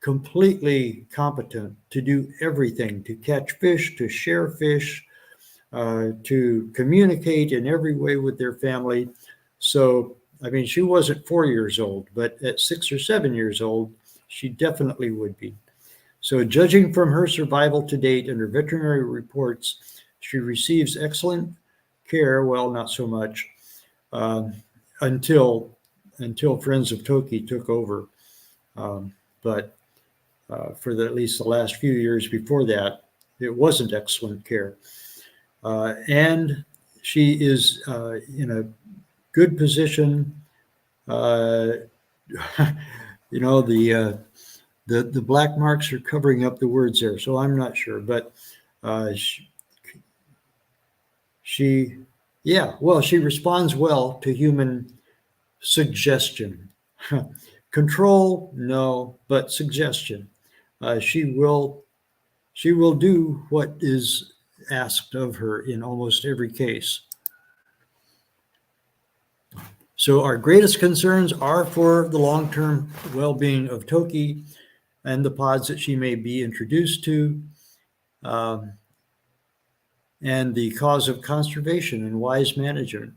completely competent to do everything, to catch fish, to share fish, to communicate in every way with their family. So, she wasn't 4 years old, but at 6 or 7 years old, she definitely would be. So judging from her survival to date and her veterinary reports, she receives excellent care. Well, not so much until Friends of Toki took over. But for at least the last few years before that, it wasn't excellent care. And she is in a good position. The black marks are covering up the words there, so I'm not sure. But she responds well to human suggestion. Control, no, but suggestion. She will do what is asked of her in almost every case. So our greatest concerns are for the long-term well-being of Toki and the pods that she may be introduced to, and the cause of conservation and wise management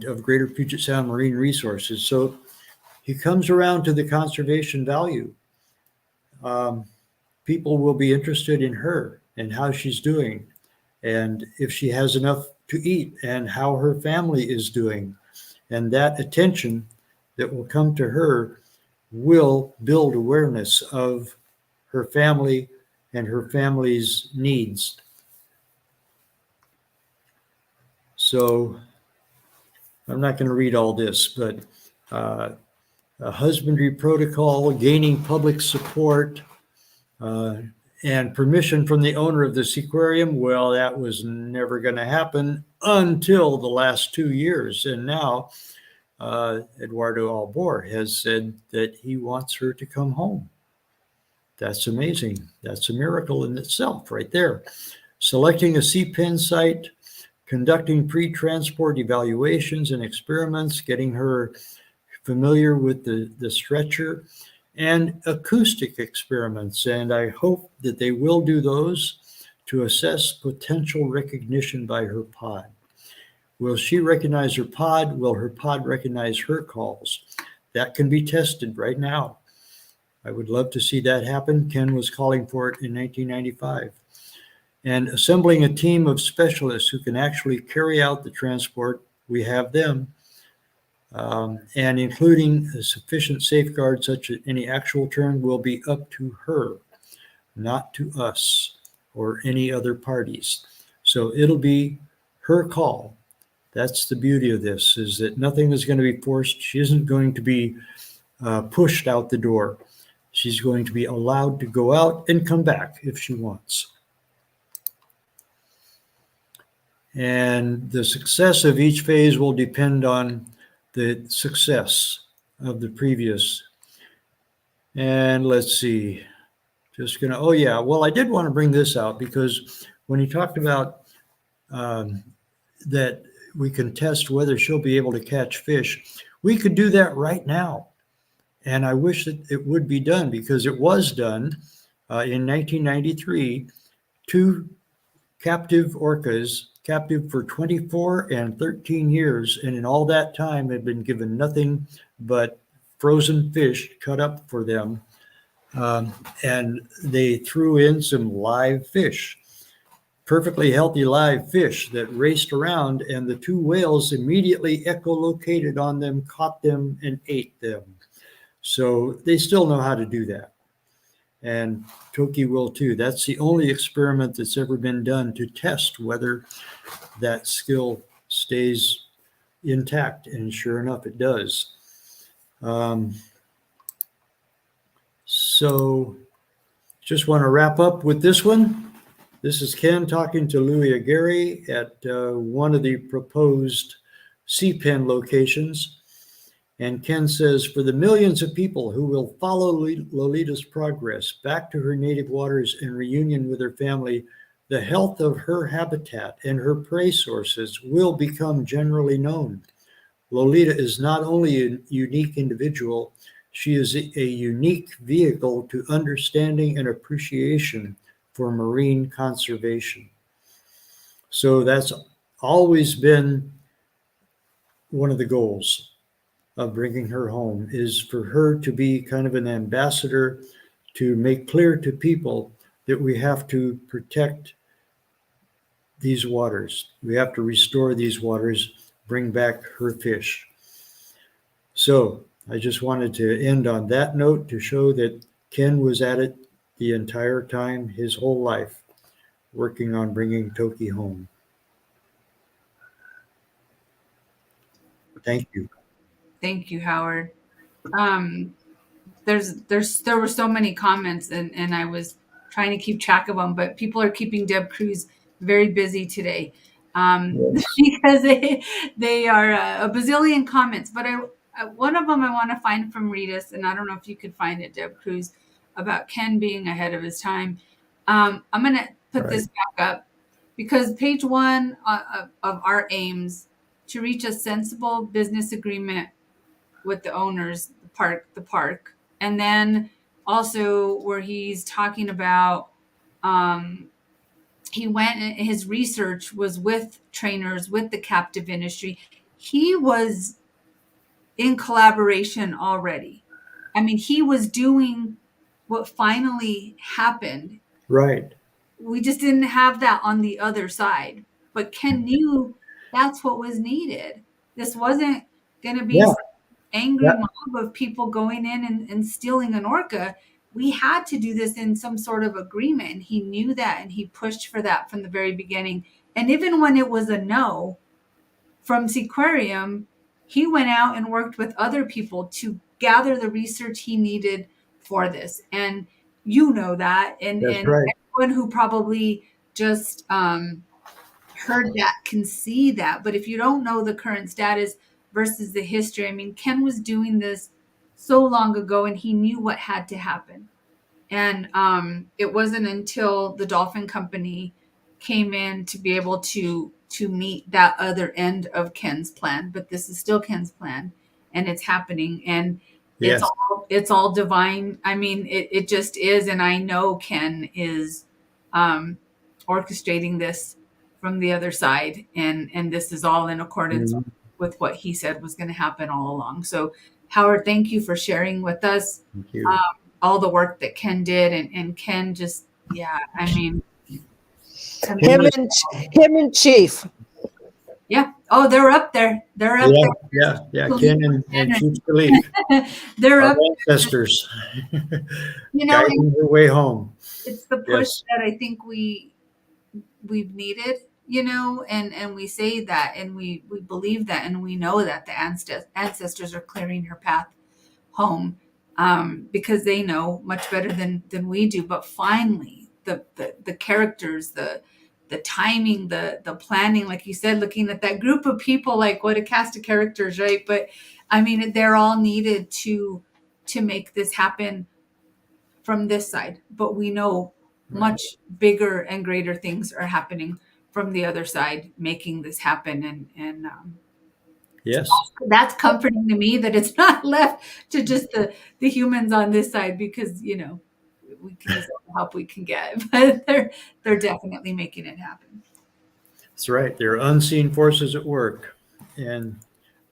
of Greater Puget Sound marine resources. So he comes around to the conservation value. People will be interested in her and how she's doing, and if she has enough to eat, and how her family is doing. And that attention that will come to her will build awareness of her family and her family's needs. So I'm not going to read all this, but a husbandry protocol, gaining public support, and permission from the owner of this aquarium. Well, that was never going to happen until the last 2 years. And now Eduardo Albor has said that he wants her to come home. That's amazing. That's a miracle in itself right there. Selecting a sea-pen site, conducting pre-transport evaluations and experiments, getting her familiar with the stretcher, and acoustic experiments. And I hope that they will do those to assess potential recognition by her pod. Will she recognize her pod? Will her pod recognize her calls? That can be tested right now. I would love to see that happen. Ken was calling for it in 1995. And assembling a team of specialists who can actually carry out the transport. We have them. And including a sufficient safeguards such that any actual turn will be up to her, not to us or any other parties. So it'll be her call. That's the beauty of this, is that nothing is going to be forced. She isn't going to be pushed out the door. She's going to be allowed to go out and come back if she wants. And the success of each phase will depend on the success of the previous. And let's see, just gonna, I did want to bring this out because when he talked about that we can test whether she'll be able to catch fish, we could do that right now. And I wish that it would be done, because it was done in 1993, 2 captive orcas, captive for 24 and 13 years, and in all that time had been given nothing but frozen fish cut up for them, and they threw in some live fish, perfectly healthy live fish that raced around, and the 2 whales immediately echolocated on them, caught them, and ate them. So they still know how to do that. And Toki will too. That's the only experiment that's ever been done to test whether that skill stays intact. And sure enough, it does. So just want to wrap up with this one. This is Ken talking to Louis Aguirre at one of the proposed sea pen locations. And Ken says, for the millions of people who will follow Lolita's progress back to her native waters and reunion with her family, the health of her habitat and her prey sources will become generally known. Lolita is not only a unique individual, she is a unique vehicle to understanding and appreciation for marine conservation. So that's always been one of the goals of bringing her home, is for her to be kind of an ambassador to make clear to people that we have to protect these waters. We have to restore these waters, bring back her fish. So I just wanted to end on that note to show that Ken was at it the entire time, his whole life, working on bringing Toki home. Thank you. Thank you, Howard. There were so many comments, and I was trying to keep track of them, but people are keeping Deb Cruz very busy today, Yes. because they are a bazillion comments. But one of them I want to find from Ritas, and I don't know if you could find it, Deb Cruz, about Ken being ahead of his time. I'm going to put this back up, because page 1 of our aims to reach a sensible business agreement with the owners, the park, and then also where he's talking about he went and his research was with trainers, with the captive industry. He was in collaboration already. I mean, he was doing what finally happened. Right. We just didn't have that on the other side. But Ken knew that's what was needed. This wasn't going to be some angry mob of people going in and stealing an orca. We had to do this in some sort of agreement. And he knew that, and he pushed for that from the very beginning. And even when it was a no from Seaquarium, he went out and worked with other people to gather the research he needed for this. And you know that. And everyone who probably just heard that can see that. But if you don't know the current status versus the history, I mean, Ken was doing this so long ago, and he knew what had to happen. And it wasn't until the Dolphin Company came in to be able to meet that other end of Ken's plan. But this is still Ken's plan, and it's happening. And it's all divine. I mean, it just is. And I know Ken is orchestrating this from the other side, and this is all in accordance with what he said was going to happen all along. So, Howard, thank you for sharing with us all the work that Ken did, and Ken just, I mean, him and Chief. Yeah. Oh, they're up there. They're up there. Yeah. Ken and Chief Sk'aliCh'elh. They're our up ancestors. Guiding their way home. It's the push that I think we've needed, and we say that, and we believe that, and we know that the ancestors are clearing her path home, because they know much better than we do. But finally, the characters, the timing, the planning, like you said, looking at that group of people, like what a cast of characters, right? But I mean, they're all needed to make this happen from this side. But we know much bigger and greater things are happening from the other side, making this happen. And yes, that's comforting to me, that it's not left to just the humans on this side, because we can use all the help we can get, but they're definitely making it happen. That's right. There are unseen forces at work, and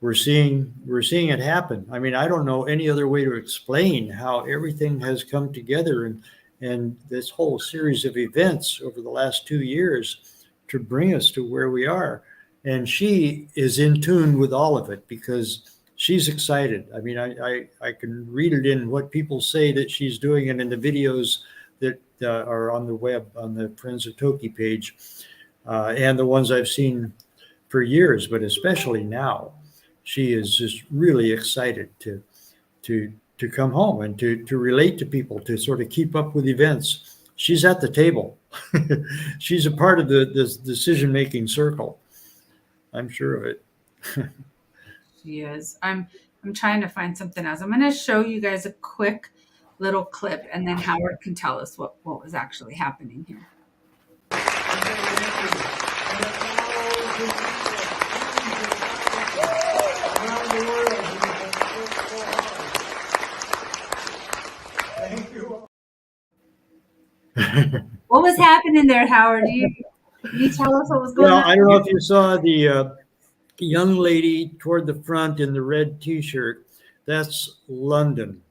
we're seeing it happen. I mean, I don't know any other way to explain how everything has come together, and this whole series of events over the last 2 years to bring us to where we are. And she is in tune with all of it, because she's excited. I mean, I can read it in what people say that she's doing, and in the videos that are on the web, on the Friends of Toki page, and the ones I've seen for years, but especially now. She is just really excited to come home and to relate to people, to sort of keep up with events. She's at the table. She's a part of this decision-making circle. I'm sure of it. She is. I'm trying to find something else. I'm going to show you guys a quick little clip, and then Howard can tell us what was actually happening here. What was happening there, Howard? Can you tell us what was going on? I don't know if you saw the young lady toward the front in the red T-shirt. That's London.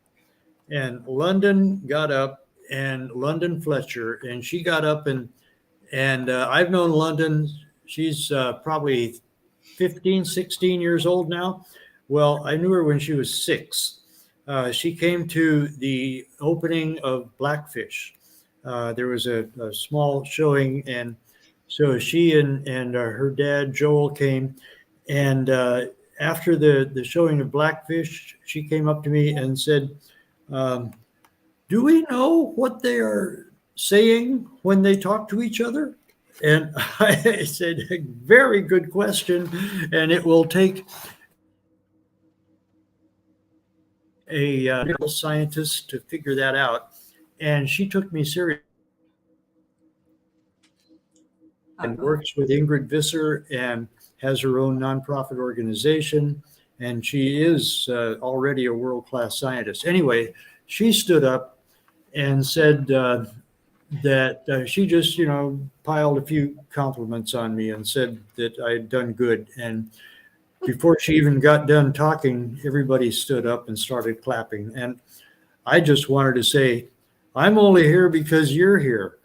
And London got up and London Fletcher, and she got up and I've known London. She's probably 15, 16 years old now. Well, I knew her when she was 6. She came to the opening of Blackfish. There was a small showing, and so she and her dad Joel came, and after the showing of Blackfish, she came up to me and said, "Do we know what they are saying when they talk to each other?" And I said, "Very good question, and it will take a scientist to figure that out." And she took me seriously and works with Ingrid Visser and has her own nonprofit organization. And she is already a world-class scientist. Anyway, she stood up and said that she just, piled a few compliments on me and said that I had done good. And before she even got done talking, everybody stood up and started clapping. And I just wanted to say, I'm only here because you're here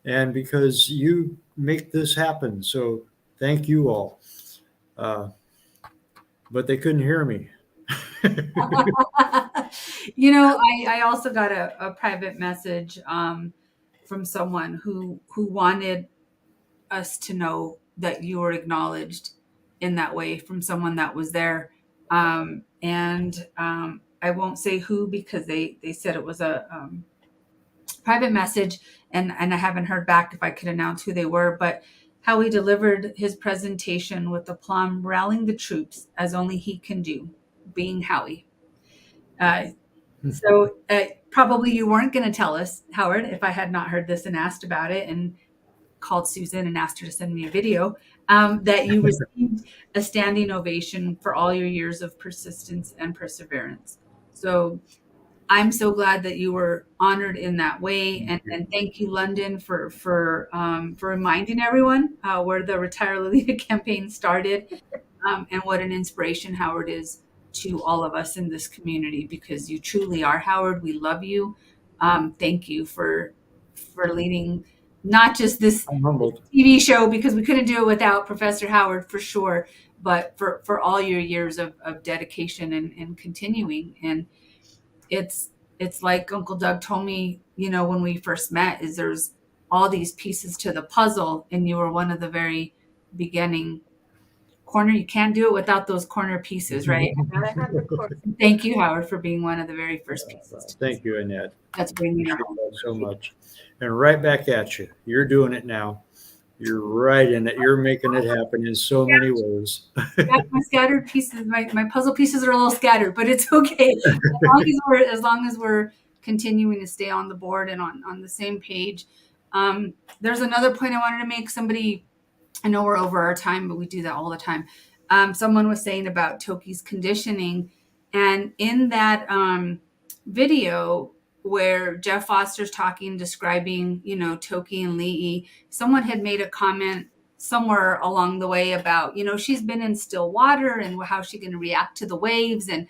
and because you make this happen. So thank you all. But they couldn't hear me. I also got a private message from someone who wanted us to know that you were acknowledged in that way from someone that was there. And I won't say who because they said it was a private message, and I haven't heard back if I could announce who they were, but how he delivered his presentation with aplomb, rallying the troops as only he can do, being Howie. So probably you weren't going to tell us, Howard, if I had not heard this and asked about it and called Susan and asked her to send me a video, that you received a standing ovation for all your years of persistence and perseverance. So I'm so glad that you were honored in that way. And thank you, London, for reminding everyone where the Retire Lolita campaign started and what an inspiration Howard is to all of us in this community, because you truly are, Howard. We love you. Thank you for leading not just this TV show, because we couldn't do it without Professor Howard for sure, but for all your years of dedication and continuing. And it's like Uncle Doug told me, when we first met, is there's all these pieces to the puzzle, and you were one of the very beginning corner. You can't do it without those corner pieces, right? Thank you, Howard, for being one of the very first pieces. Thank you, Annette. That's bringing it home so much. And right back at you. You're doing it now. You're right in it. You're making it happen in so many ways. My scattered pieces, my puzzle pieces are a little scattered, but it's okay. As long as we're continuing to stay on the board and on the same page. There's another point I wanted to make. I know we're over our time, but we do that all the time. Someone was saying about Toki's conditioning, and in that video where Jeff Foster's talking, describing, Toki and Le'i, someone had made a comment somewhere along the way about, she's been in still water and how's she going to react to the waves, and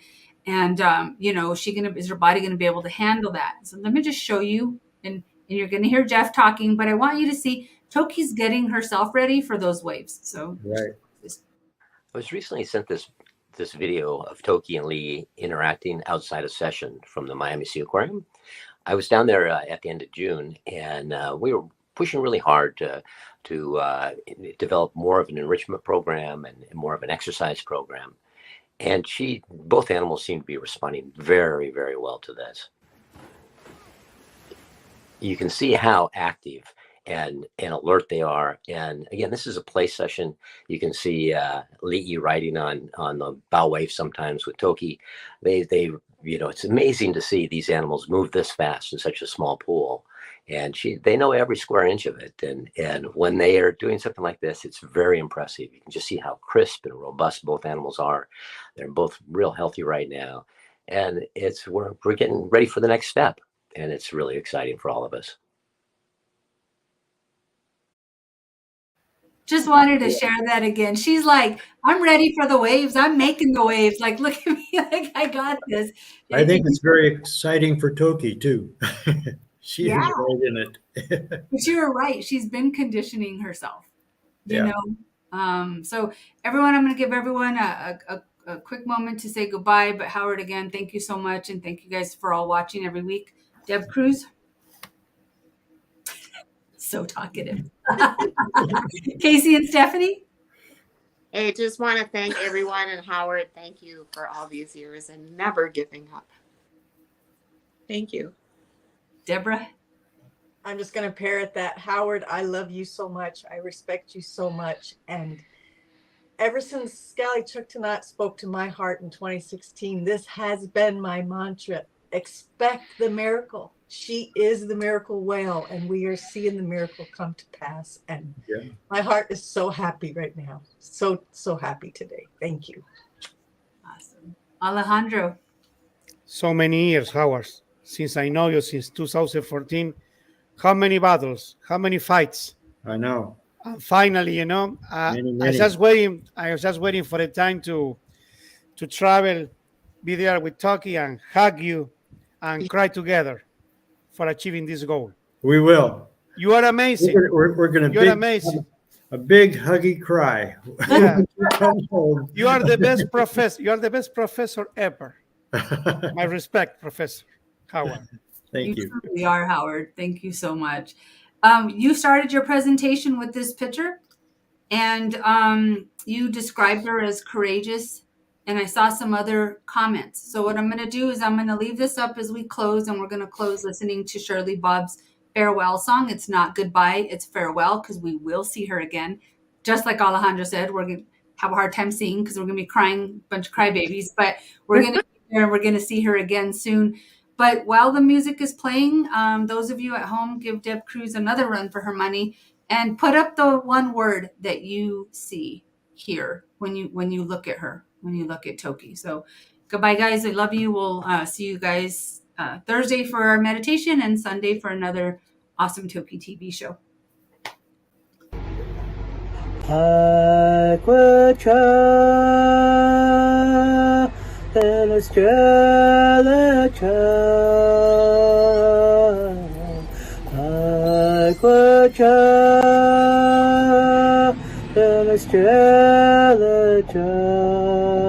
is her body going to be able to handle that? So let me just show you, and you're going to hear Jeff talking, but I want you to see Toki's getting herself ready for those waves. So right. I was recently sent this video of Toki and Le'i interacting outside a session from the Miami Sea Aquarium. I was down there at the end of June, and we were pushing really hard to develop more of an enrichment program and more of an exercise program. And both animals seem to be responding very, very well to this. You can see how active and alert they are. And again, this is a play session. You can see Le'i riding on the bow wave sometimes with Toki. It's amazing to see these animals move this fast in such a small pool. And they know every square inch of it. And when they are doing something like this, it's very impressive. You can just see how crisp and robust both animals are. They're both real healthy right now. And we're getting ready for the next step. And it's really exciting for all of us. Just wanted to share that again. She's like, I'm ready for the waves. I'm making the waves. Like, look at me. Like, I got this. I think it's very exciting for Toki too. She Yeah. enjoyed in it. But you were right. She's been conditioning herself, you Yeah. know. So everyone, I'm going to give everyone a quick moment to say goodbye. But Howard, again, thank you so much. And thank you guys for all watching every week. Deb Cruz. So talkative. Casey and Stephanie. Hey, just want to thank everyone, and Howard, thank you for all these years and never giving up. Thank you. Deborah. I'm just going to parrot that. Howard, I love you so much. I respect you so much. And ever since Sk'aliCh'elh-tenaut spoke to my heart in 2016, this has been my mantra. Expect the miracle. She is the miracle whale, and we are seeing the miracle come to pass. And my heart is so happy right now. So happy today. Thank you. Awesome. Alejandro. So many years, Howard, since I know you since 2014. How many battles? How many fights? I know. Finally, you know, Many. I was just waiting for the time to travel, be there with Toki and hug you and cry together for achieving this goal. We will. You are amazing. We're going to. You're amazing. A big huggy cry. Yeah. You come home. You are the best professor. You are the best professor ever. My respect, Professor Howard. Thank you. We are, Howard. Thank you so much. You started your presentation with this picture, and you described her as courageous, and I saw some other comments. So what I'm going to do is I'm going to leave this up as we close, and we're going to close listening to Shirley Bob's farewell song. It's not goodbye, it's farewell, because we will see her again. Just like Alejandro said, we're going to have a hard time seeing because we're going to be crying, a bunch of crybabies, but we're going to and we're going to see her again soon. But while the music is playing, those of you at home, give Deb Cruz another run for her money and put up the one word that you see here when you look at her, when you look at Toki. So goodbye, guys. I love you. We'll see you guys Thursday for our meditation and Sunday for another awesome Toki TV show. Sk'aliCh'elh-tenaut.